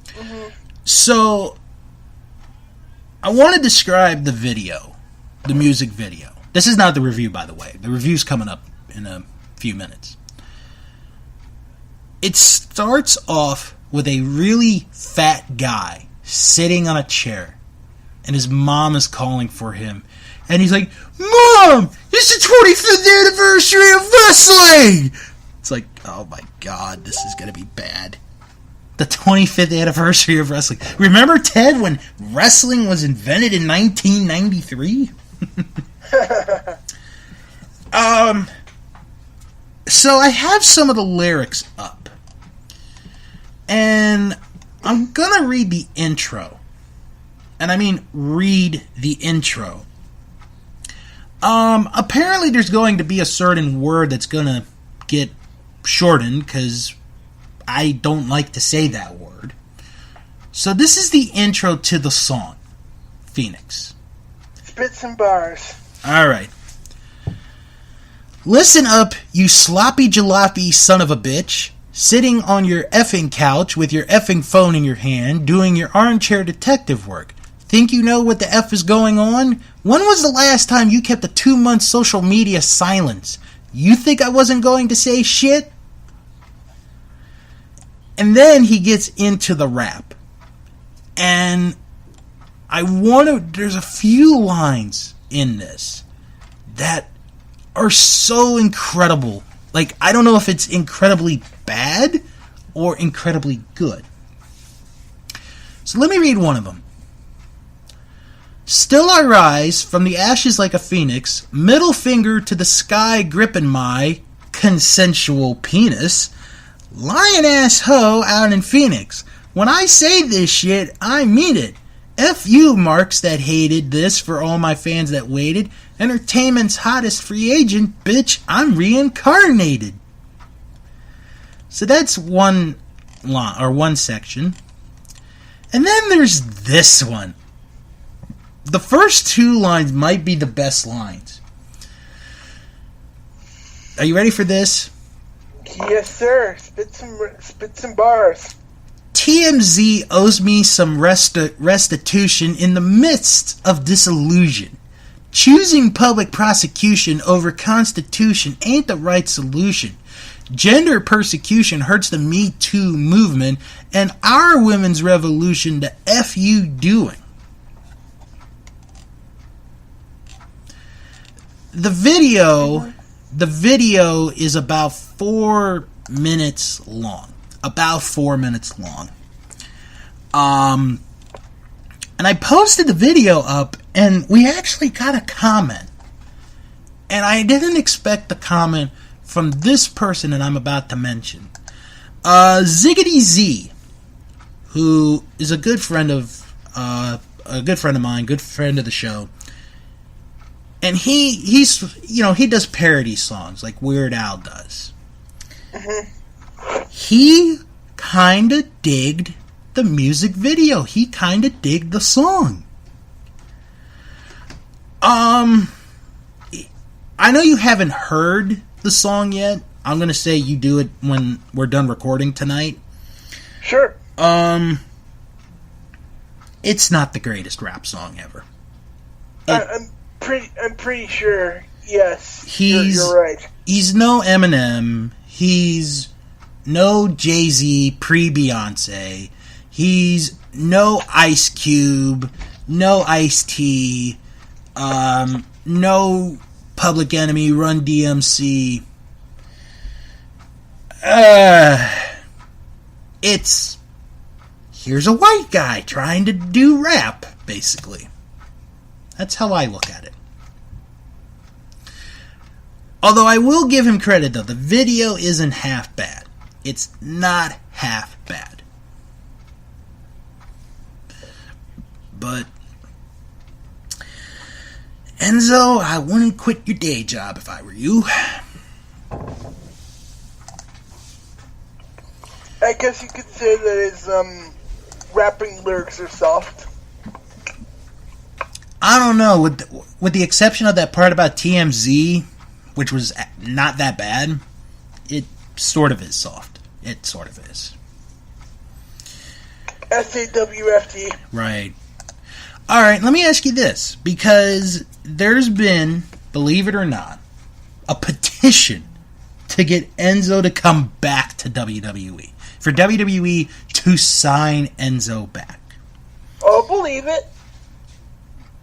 Mm-hmm. So I want to describe the video, the music video. This is not the review, by the way. The review's coming up in a few minutes. It starts off with a really fat guy sitting on a chair, and his mom is calling for him. And he's like, "Mom, it's the 25th anniversary of wrestling!" It's like, oh my god, this is going to be bad. The 25th anniversary of wrestling. Remember, Ted, when wrestling was invented in 1993? So I have some of the lyrics up. And I'm gonna read the intro. And I mean read the intro. Apparently there's going to be a certain word that's gonna get shortened, because I don't like to say that word. So this is the intro to the song, Phoenix. Spit some bars. Alright. Listen up, you sloppy jalopy son of a bitch, sitting on your effing couch with your effing phone in your hand, doing your armchair detective work. Think you know what the F is going on? When was the last time you kept a 2-month social media silence? You think I wasn't going to say shit? And then he gets into the rap. And there's a few lines in this that are so incredible. Like, I don't know if it's incredibly bad or incredibly good. So let me read one of them. Still I rise from the ashes like a phoenix, middle finger to the sky gripping my consensual penis, lion ass hoe out in Phoenix. When I say this shit, I mean it. F you, marks that hated this for all my fans that waited. Entertainment's hottest free agent, bitch, I'm reincarnated. So that's one line, or one section. And then there's this one. The first two lines might be the best lines. Are you ready for this? Yes, sir. Spit some bars. TMZ owes me some restitution in the midst of disillusion. Choosing public prosecution over Constitution ain't the right solution. Gender persecution hurts the Me Too movement and our women's revolution. The F you doing? The video is about 4 minutes long. About 4 minutes long. And I posted the video up, and we actually got a comment. And I didn't expect the comment from this person that I'm about to mention. Ziggity Z, who is a good friend of mine, good friend of the show. And he does parody songs like Weird Al does. Mm-hmm. He kinda digged the music video. He kinda digged the song. I know you haven't heard the song yet. I'm gonna say you do it when we're done recording tonight. Sure. It's not the greatest rap song ever. I'm pretty sure. Yes, you're right. He's no Eminem. He's no Jay-Z pre-Beyonce. He's no Ice Cube. No Ice-T. No Public Enemy, Run DMC. It's here's a white guy trying to do rap, basically. That's how I look at it. Although I will give him credit, though. The video isn't half bad. It's not half bad. But Enzo, I wouldn't quit your day job if I were you. I guess you could say that his rapping lyrics are soft. I don't know. With the exception of that part about TMZ, which was not that bad, it sort of is soft. It sort of is. SAWFT. Right. All right, let me ask you this. Because there's been, believe it or not, a petition to get Enzo to come back to WWE. For WWE to sign Enzo back. Oh, believe it.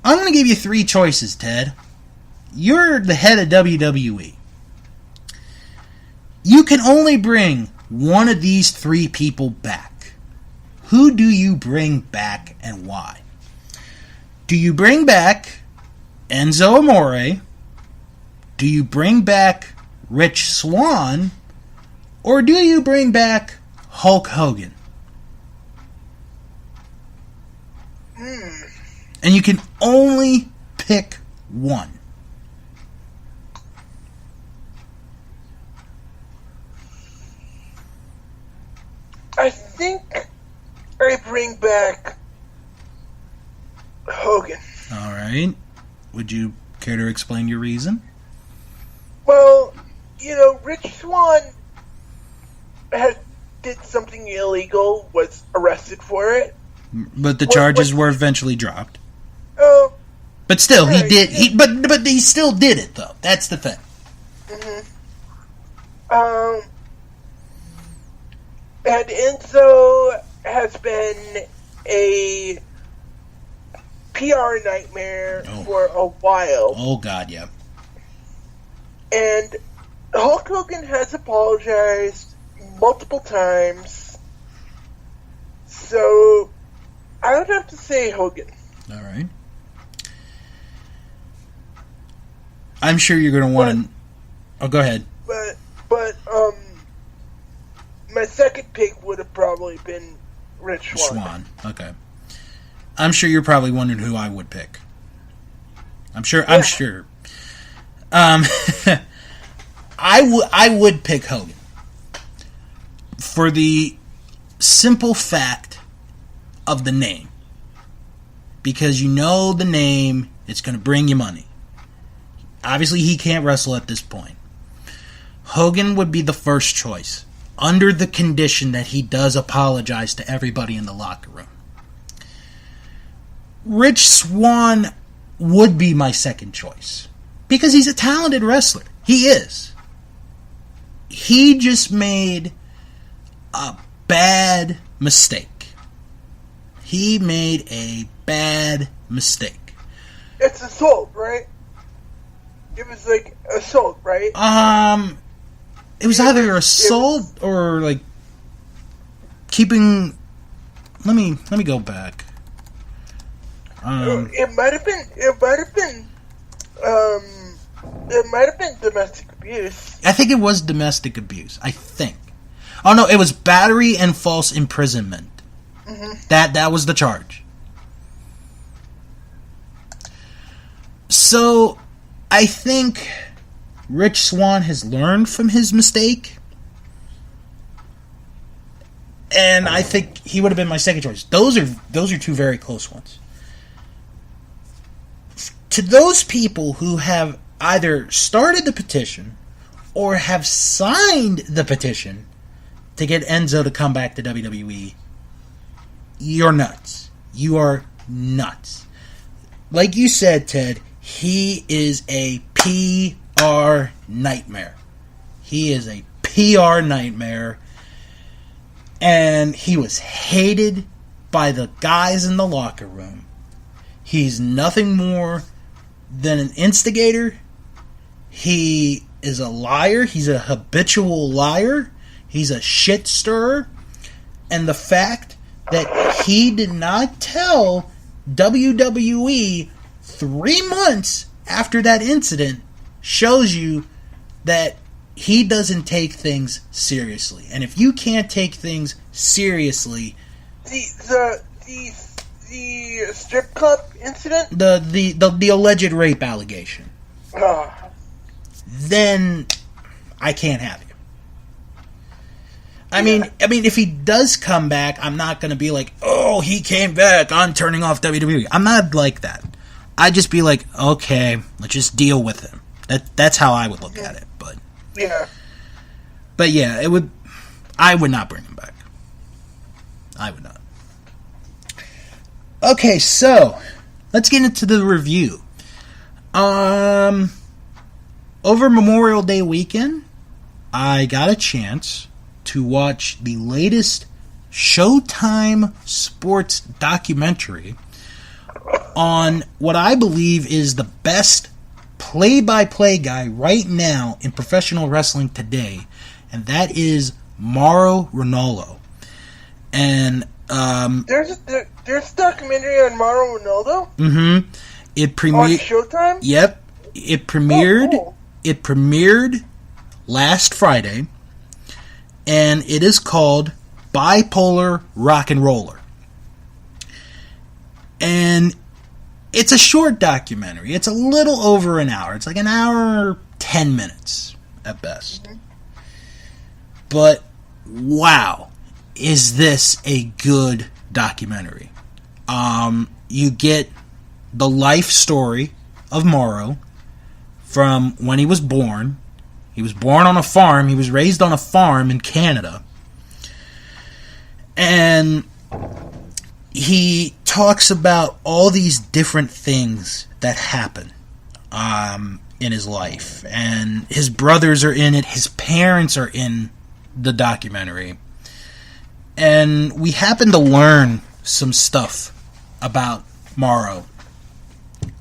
I'm going to give you 3 choices, Ted. You're the head of WWE. You can only bring one of these 3 people back. Who do you bring back and why? Do you bring back Enzo Amore? Do you bring back Rich Swann? Or do you bring back Hulk Hogan? And you can only pick one. I think I bring back Hogan. All right. Would you care to explain your reason? Well, Rich Swann did something illegal, was arrested for it. But the charges were eventually dropped. Oh. But still, right, he did. But he still did it, though. That's the thing. Mm-hmm. And Enzo has been a PR nightmare for a while. Oh, God, yeah. And Hulk Hogan has apologized multiple times. So, I would have to say Hogan. All right. I'm sure you're going to want to... Oh, go ahead. But, my second pick would have probably been Rich Swann. Okay. I'm sure you're probably wondering who I would pick. I'm sure. I would pick Hogan for the simple fact of the name, because you know the name, it's going to bring you money. Obviously, he can't wrestle at this point. Hogan would be the first choice, under the condition that he does apologize to everybody in the locker room. Rich Swann would be my second choice, because he's a talented wrestler. He is. He just made a bad mistake. He made a bad mistake. It's assault, right? It was like assault, right? It was either assault or like keeping. Let me go back. It might have been domestic abuse. I think it was domestic abuse. I think. Oh no, it was battery and false imprisonment. Mm-hmm. That was the charge. So, I think Rich Swann has learned from his mistake, and I think he would have been my second choice. Those are two very close ones. To those people who have either started the petition or have signed the petition to get Enzo to come back to WWE, you're nuts. You are nuts. Like you said, Ted, he is a PR nightmare. He is a PR nightmare. And he was hated by the guys in the locker room. He's nothing more than an instigator. He is a liar. He's a habitual liar. He's a shit stirrer. And the fact that he did not tell WWE 3 months after that incident shows you that he doesn't take things seriously. And if you can't take things seriously, the strip club incident, the alleged rape allegation, then I can't have you. I mean, if he does come back, I'm not going to be like, oh, he came back, I'm turning off WWE. I'm not like that. I'd just be like, okay, let's just deal with him. That's how I would look at it. But yeah, I would not bring him back. I would not. Okay, so let's get into the review. Over Memorial Day weekend, I got a chance to watch the latest Showtime sports documentary on what I believe is the best play-by-play guy right now in professional wrestling today, and that is Mauro Ranallo. And there's a documentary on Mauro Ranallo. Mm-hmm. It premiered on Showtime. Yep, it premiered. Oh, cool. It premiered last Friday, and it is called Bi-Polar Rock and Roller. And it's a short documentary. It's a little over an hour. It's like an hour, 10 minutes at best. Mm-hmm. But, wow, is this a good documentary. You get the life story of Mauro from when he was born. He was born on a farm. He was raised on a farm in Canada. And he talks about all these different things that happen in his life. And his brothers are in it. His parents are in the documentary. And we happen to learn some stuff about Mauro.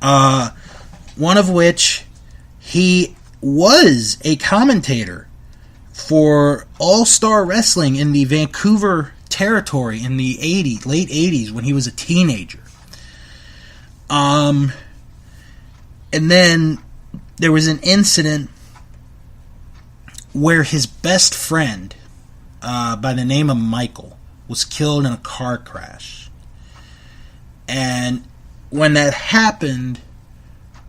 One of which, he was a commentator for All-Star Wrestling in the Vancouver territory in the late 80s when he was a teenager. And then there was an incident where his best friend, by the name of Michael, was killed in a car crash. And when that happened,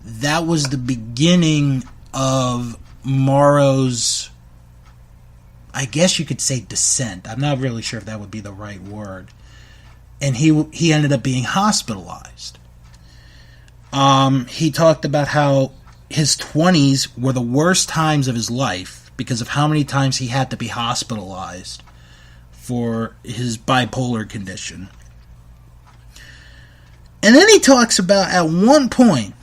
that was the beginning of Mauro's, I guess you could say, descent. I'm not really sure if that would be the right word. And he ended up being hospitalized. He talked about how his 20s were the worst times of his life because of how many times he had to be hospitalized for his bipolar condition. And then he talks about, at one point,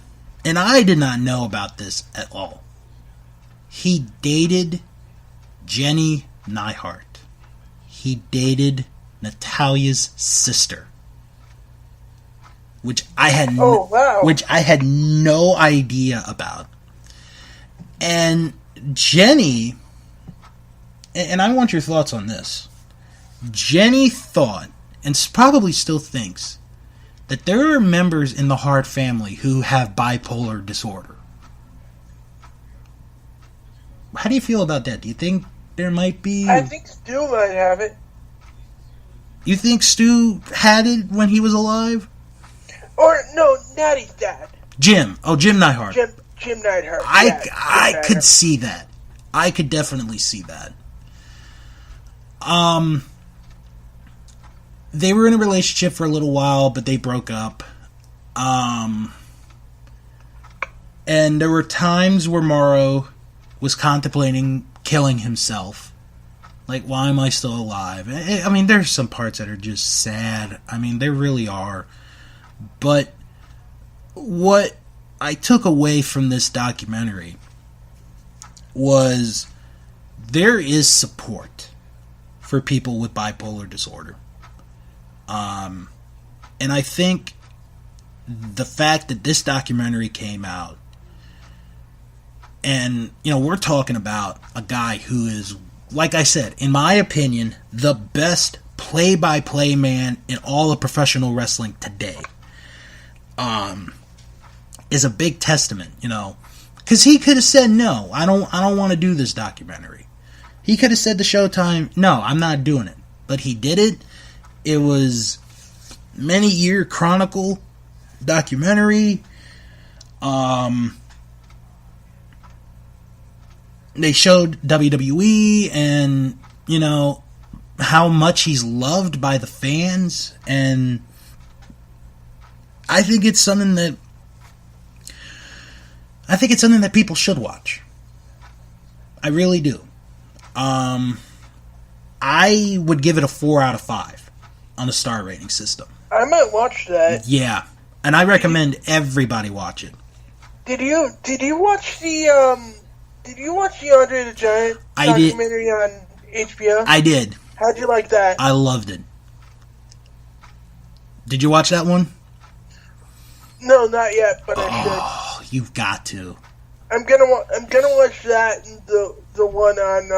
and I did not know about this at all, he dated Jenny Neihart. He dated Natalia's sister, which I had no idea about. And Jenny, and I want your thoughts on this. Jenny thought, and probably still thinks, that there are members in the Hart family who have bipolar disorder. How do you feel about that? Do you think there might be? I think Stu might have it. You think Stu had it when he was alive? Or, no, Natty's dad. Jim. Oh, Jim Neihart. Jim Neidhart. I could see that. I could definitely see that. They were in a relationship for a little while, but they broke up. And there were times where Mauro was contemplating killing himself. Like, why am I still alive? I mean, there's some parts that are just sad. I mean, there really are. But what I took away from this documentary was there is support for people with bipolar disorder. And I think the fact that this documentary came out, and, you know, we're talking about a guy who is, like I said, in my opinion, the best play-by-play man in all of professional wrestling today, is a big testament, you know, because he could have said, no, I don't want to do this documentary. He could have said to Showtime, no, I'm not doing it. But he did it. It was many-year chronicle documentary. They showed WWE and, you know, how much he's loved by the fans, and I think it's something that people should watch. I really do. I would give it a 4 out of 5 on the star rating system. I might watch that. Yeah, and I recommend everybody watch it. Did you watch the Andre the Giant documentary on HBO? I did. How'd you like that? I loved it. Did you watch that one? No, not yet, but I should. Oh, you've got to. I'm gonna watch that and the one on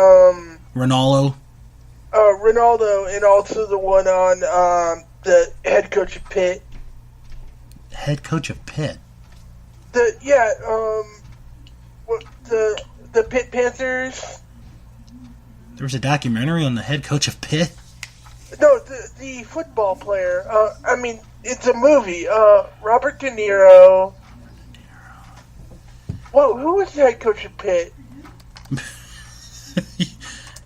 Ranallo, and also the one on the head coach of Pitt. Head coach of Pitt. The Pitt Panthers. There was a documentary on the head coach of Pitt? No, the football player. I mean, it's a movie. Robert De Niro. Well, who was the head coach of Pitt?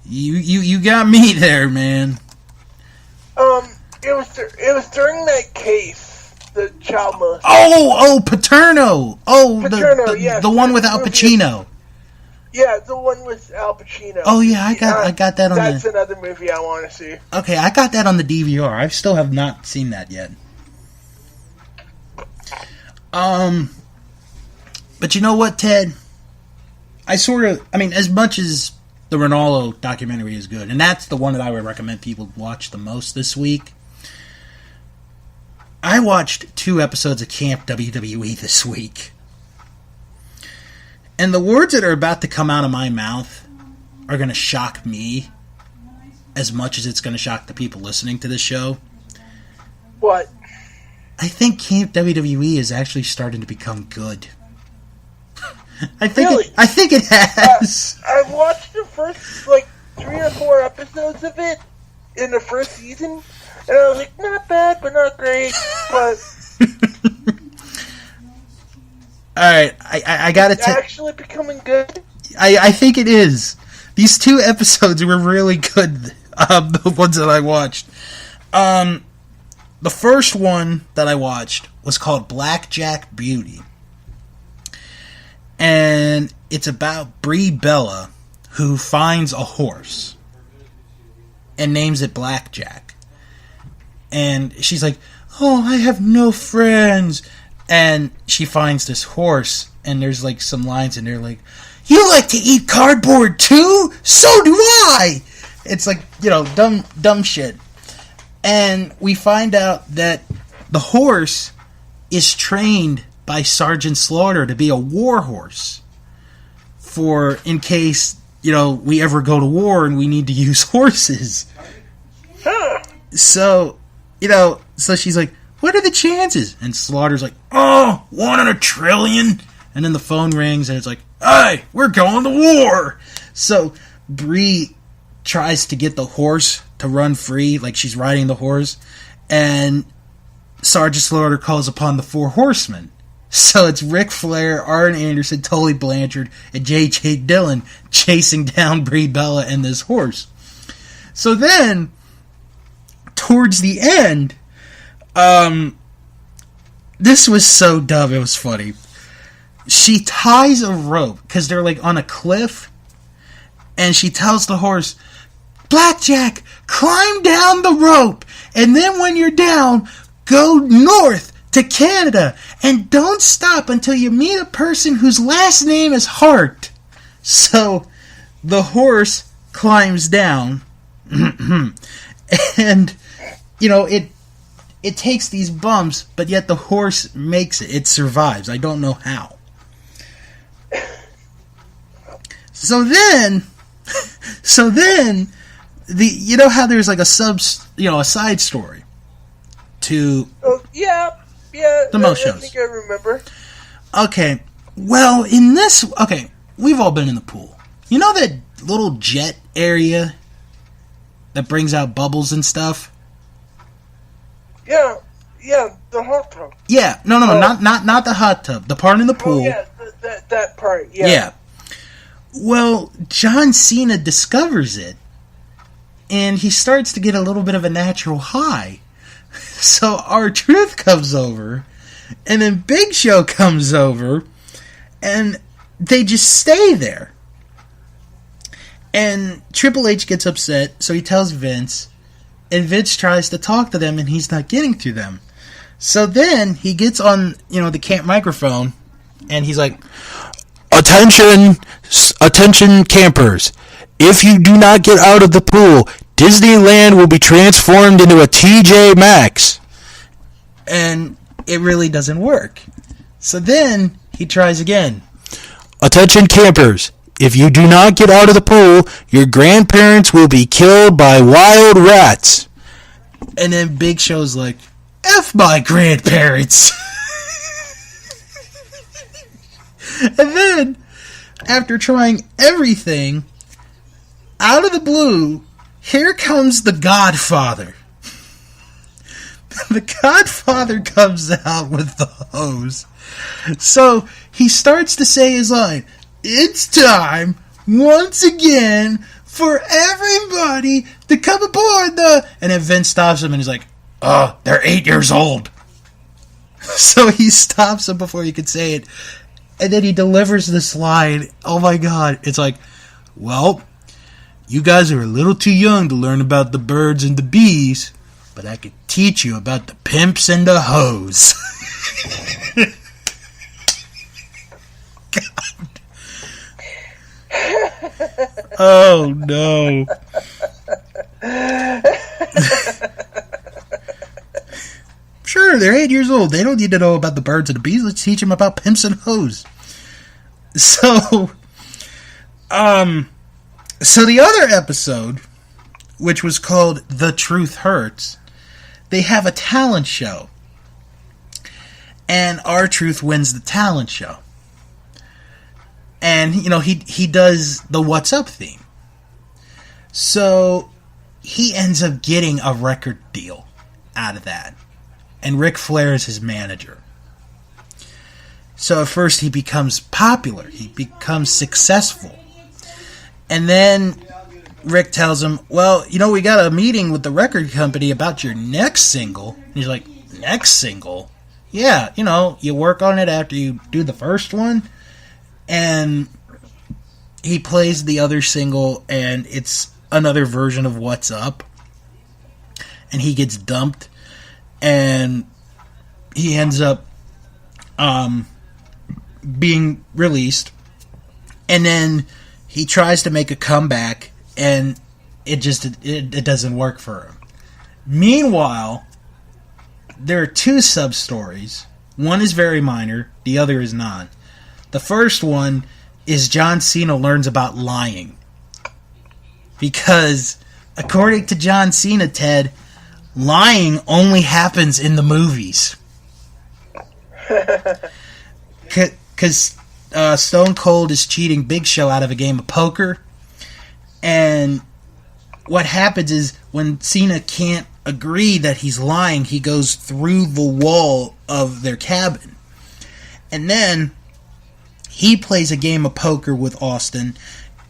You got me there, man. It was during that case, the child molestation. Oh, Paterno. Oh, Paterno, yes. The one with Al Pacino. Yeah, the one with Al Pacino. Oh yeah, I got that on. That's another movie I want to see. Okay, I got that on the DVR. I still have not seen that yet. But you know what, Ted? I mean, as much as the Ranallo documentary is good, and that's the one that I would recommend people watch the most this week, I watched 2 episodes of Camp WWE this week. And the words that are about to come out of my mouth are going to shock me as much as it's going to shock the people listening to this show. What? I think Camp WWE is actually starting to become good. I think it has. I watched the first 3 or 4 episodes of it in the first season, and I was like, not bad, but not great. But right, I gotta It's actually becoming good. I think it is. These 2 episodes were really good. The ones that I watched. The first one that I watched was called Blackjack Beauty. And it's about Brie Bella, who finds a horse and names it Blackjack. And she's like, oh, I have no friends. And she finds this horse, and there's like some lines in there like, you like to eat cardboard too? So do I! It's like, dumb shit. And we find out that the horse is trained by Sergeant Slaughter to be a war horse. For in case, we ever go to war and we need to use horses. So, so she's like, what are the chances? And Slaughter's like, 1 in a trillion. And then the phone rings and it's like, hey, we're going to war. So Brie tries to get the horse to run free, like she's riding the horse, and Sergeant Slaughter calls upon the 4 horsemen. So it's Ric Flair, Arn Anderson, Tully Blanchard, and J.J. Dillon chasing down Brie Bella and this horse. So then, towards the end, this was so dumb, it was funny. She ties a rope, because they're like on a cliff, and she tells the horse, Blackjack, climb down the rope, and then when you're down, go north to Canada, and don't stop until you meet a person whose last name is Hart. So the horse climbs down, and, it takes these bumps, but yet the horse makes it. It survives. I don't know how. So then, how there's like a side story to the most shows. I think I remember. Okay, well, we've all been in the pool. You know that little jet area that brings out bubbles and stuff? Yeah, the hot tub. Yeah, no, not the hot tub. The part in the pool. Oh, yeah, that part, yeah. Yeah. Well, John Cena discovers it, and he starts to get a little bit of a natural high. So R-Truth comes over, and then Big Show comes over, and they just stay there. And Triple H gets upset, so he tells Vince, and Vince tries to talk to them, and he's not getting to them. So then he gets on, the camp microphone, and he's like, Attention campers. If you do not get out of the pool, Disneyland will be transformed into a TJ Maxx. And it really doesn't work. So then he tries again. Attention campers. If you do not get out of the pool, your grandparents will be killed by wild rats. And then Big Show's like, F my grandparents. And then, after trying everything, out of the blue, here comes the Godfather. The Godfather comes out with the hose. So, he starts to say his line, it's time, once again, for everybody to come aboard the... And then Vince stops him and he's like, they're 8 years old. So he stops him before he could say it. And then he delivers this line. Oh my god. It's like, well, you guys are a little too young to learn about the birds and the bees, but I could teach you about the pimps and the hoes. God. Oh no. Sure, they're 8 years old. They don't need to know about the birds and the bees. Let's teach them about pimps and hoes. So the other episode, which was called The Truth Hurts, they have a talent show. And R-Truth wins the talent show. And, he does the What's Up theme. So he ends up getting a record deal out of that. And Ric Flair is his manager. So at first he becomes popular. He becomes successful. And then Rick tells him, well, we got a meeting with the record company about your next single. And he's like, next single? Yeah, you work on it after you do the first one. And he plays the other single, and it's another version of What's Up. And he gets dumped. And he ends up being released. And then he tries to make a comeback, and it doesn't work for him. Meanwhile, there are two sub-stories. One is very minor, the other is not. The first one is John Cena learns about lying. Because, according to John Cena, Ted, lying only happens in the movies. Because Stone Cold is cheating Big Show out of a game of poker. And what happens is when Cena can't agree that he's lying, he goes through the wall of their cabin. And then he plays a game of poker with Austin,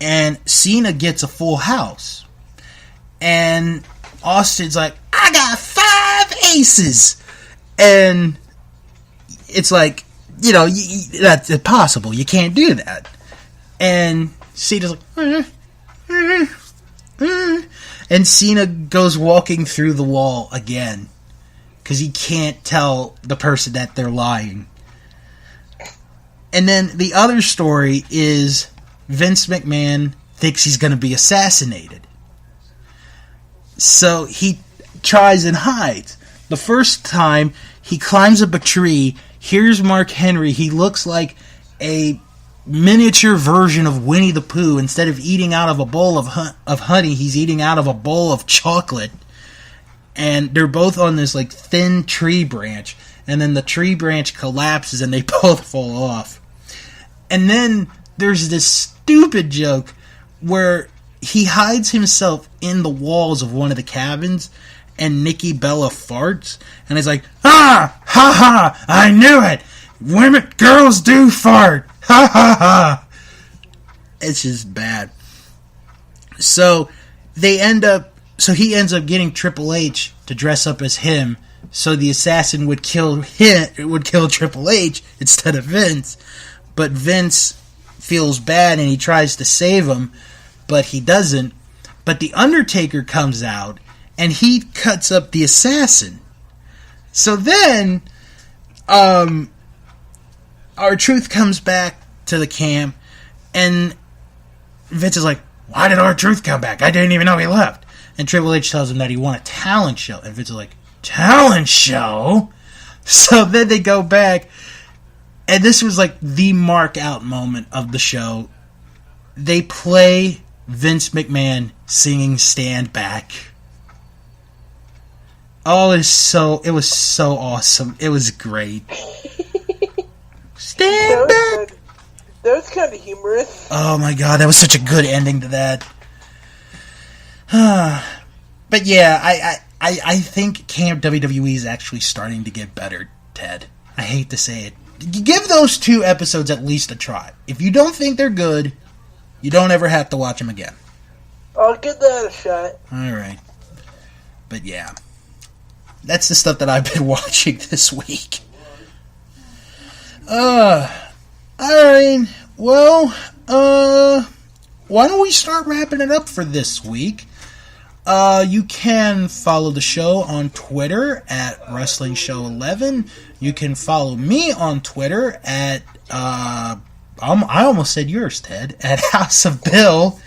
and Cena gets a full house. And Austin's like, I got 5 aces! And it's like, that's impossible. You can't do that. And Cena's like, and Cena goes walking through the wall again. Because he can't tell the person that they're lying. And then the other story is Vince McMahon thinks he's going to be assassinated. So he tries and hides. The first time, he climbs up a tree. Here's Mark Henry. He looks like a miniature version of Winnie the Pooh. Instead of eating out of a bowl of honey, he's eating out of a bowl of chocolate. And they're both on this thin tree branch. And then the tree branch collapses and they both fall off. And then there's this stupid joke where he hides himself in the walls of one of the cabins, and Nikki Bella farts, and he's like, ha ha, I knew it! Girls do fart! Ha ha ha! It's just bad. So he ends up getting Triple H to dress up as him, so the assassin would kill Triple H instead of Vince. But Vince feels bad and he tries to save him, but he doesn't. But the Undertaker comes out and he cuts up the assassin. So then, R-Truth comes back to the camp, and Vince is like, why did R-Truth come back? I didn't even know he left. And Triple H tells him that he won a talent show. And Vince is like, talent show? So then they go back, and this was the mark out moment of the show. They play Vince McMahon singing Stand Back. Oh, it was so awesome. It was great. Stand back! That was kind of humorous. Oh my god, that was such a good ending to that. But yeah, I think Camp WWE is actually starting to get better, Ted. I hate to say it. Give those 2 episodes at least a try. If you don't think they're good, you don't ever have to watch them again. I'll give that a shot. Alright. But yeah. That's the stuff that I've been watching this week. Alright. Well, why don't we start wrapping it up for this week? You can follow the show on Twitter at Wrestling Show 11. You can follow me on Twitter at, I almost said yours, Ted, at House of Bill.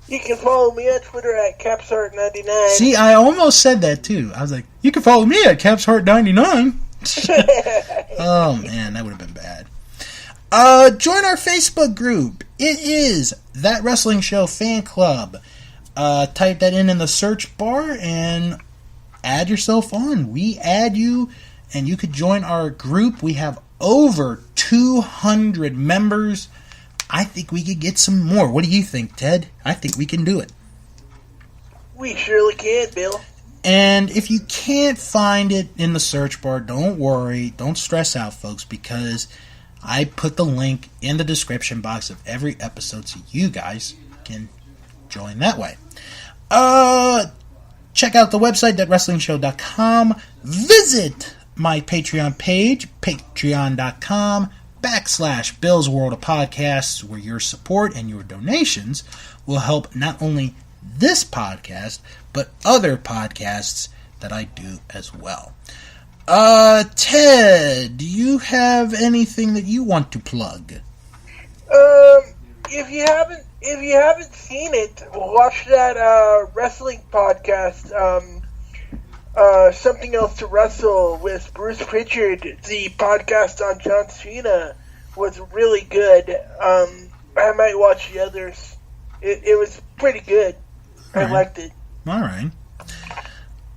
You can follow me on Twitter at CapsHeart99. See, I almost said that too. I was like, you can follow me at CapsHeart99. Oh man, that would have been bad. Join our Facebook group. It is That Wrestling Show Fan Club. Type that in the search bar and add yourself on. We add you, and you could join our group. We have over 200 members. I think we could get some more. What do you think, Ted? I think we can do it. We surely can, Bill. And if you can't find it in the search bar, don't worry. Don't stress out, folks, because I put the link in the description box of every episode so you guys can join that way. Check out the website, thatwrestlingshow.com. Visit my Patreon page, patreon.com/Bill's World of Podcasts, where your support and your donations will help not only this podcast, but other podcasts that I do as well. Ted, do you have anything that you want to plug? If you haven't seen it, watch that wrestling podcast, Something Else to Wrestle with Bruce Pritchard. The podcast on John Cena was really good. I might watch the others. It was pretty good. I liked it. All right.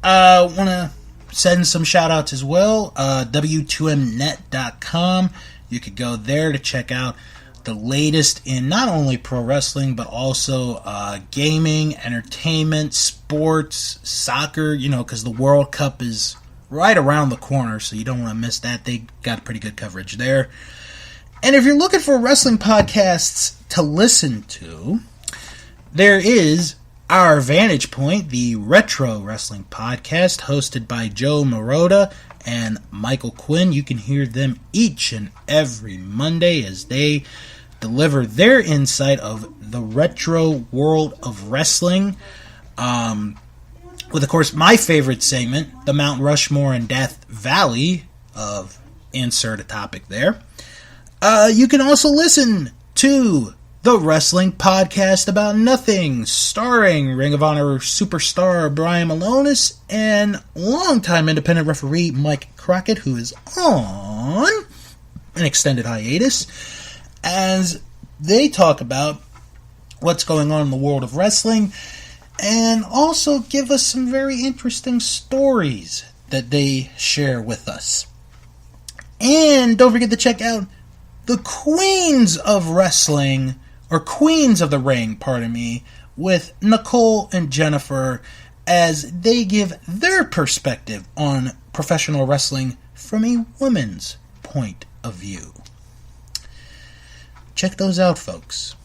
Want to send some shout-outs as well. W2mnet.com. You could go there to check out the latest in not only pro wrestling, but also gaming, entertainment, sports, soccer, because the World Cup is right around the corner, so you don't want to miss that. They got pretty good coverage there. And if you're looking for wrestling podcasts to listen to, there is Our Vantage Point, the retro wrestling podcast hosted by Joe Marotta and Michael Quinn. You can hear them each and every Monday as they deliver their insight of the retro world of wrestling. With, of course, my favorite segment, the Mount Rushmore and Death Valley of insert a topic there. You can also listen to the Wrestling Podcast About Nothing, starring Ring of Honor superstar Brian Malonis and longtime independent referee Mike Crockett, who is on an extended hiatus, as they talk about what's going on in the world of wrestling and also give us some very interesting stories that they share with us. And don't forget to check out the Queens of Wrestling, or Queens of the Ring, pardon me, with Nicole and Jennifer as they give their perspective on professional wrestling from a woman's point of view. Check those out, folks.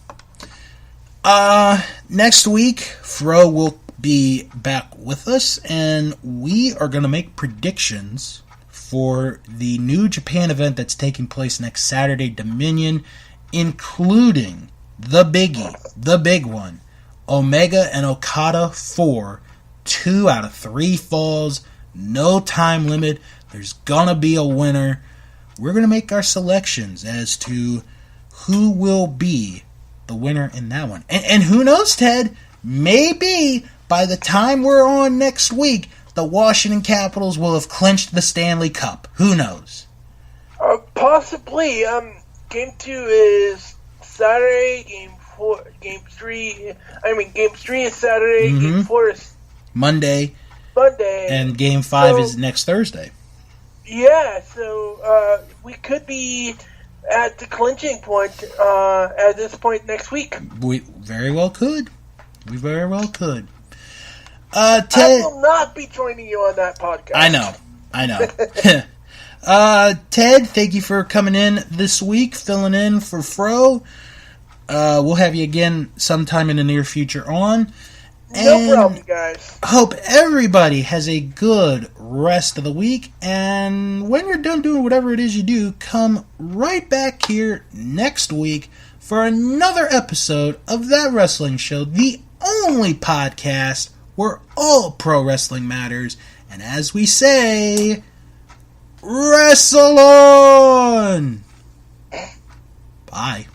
Next week, Fro will be back with us, and we are going to make predictions for the New Japan event that's taking place next Saturday, Dominion, including the biggie, the big one, Omega and Okada 4, 2 out of 3 falls, no time limit, there's gonna be a winner. We're gonna make our selections as to who will be the winner in that one. And who knows, Ted, maybe by the time we're on next week, the Washington Capitals will have clinched the Stanley Cup. Who knows? Possibly. Game 2 is Saturday. Game 3 is Saturday. Mm-hmm. Game 4 is Monday. And Game 5 is next Thursday. Yeah, so we could be at the clinching point at this point next week. We very well could. Ted, I will not be joining you on that podcast. I know. Ted, thank you for coming in this week, filling in for Fro. We'll have you again sometime in the near future on. No problem, guys. Hope everybody has a good rest of the week. And when you're done doing whatever it is you do, come right back here next week for another episode of That Wrestling Show, the only podcast where all pro wrestling matters. And as we say, wrestle on! Bye.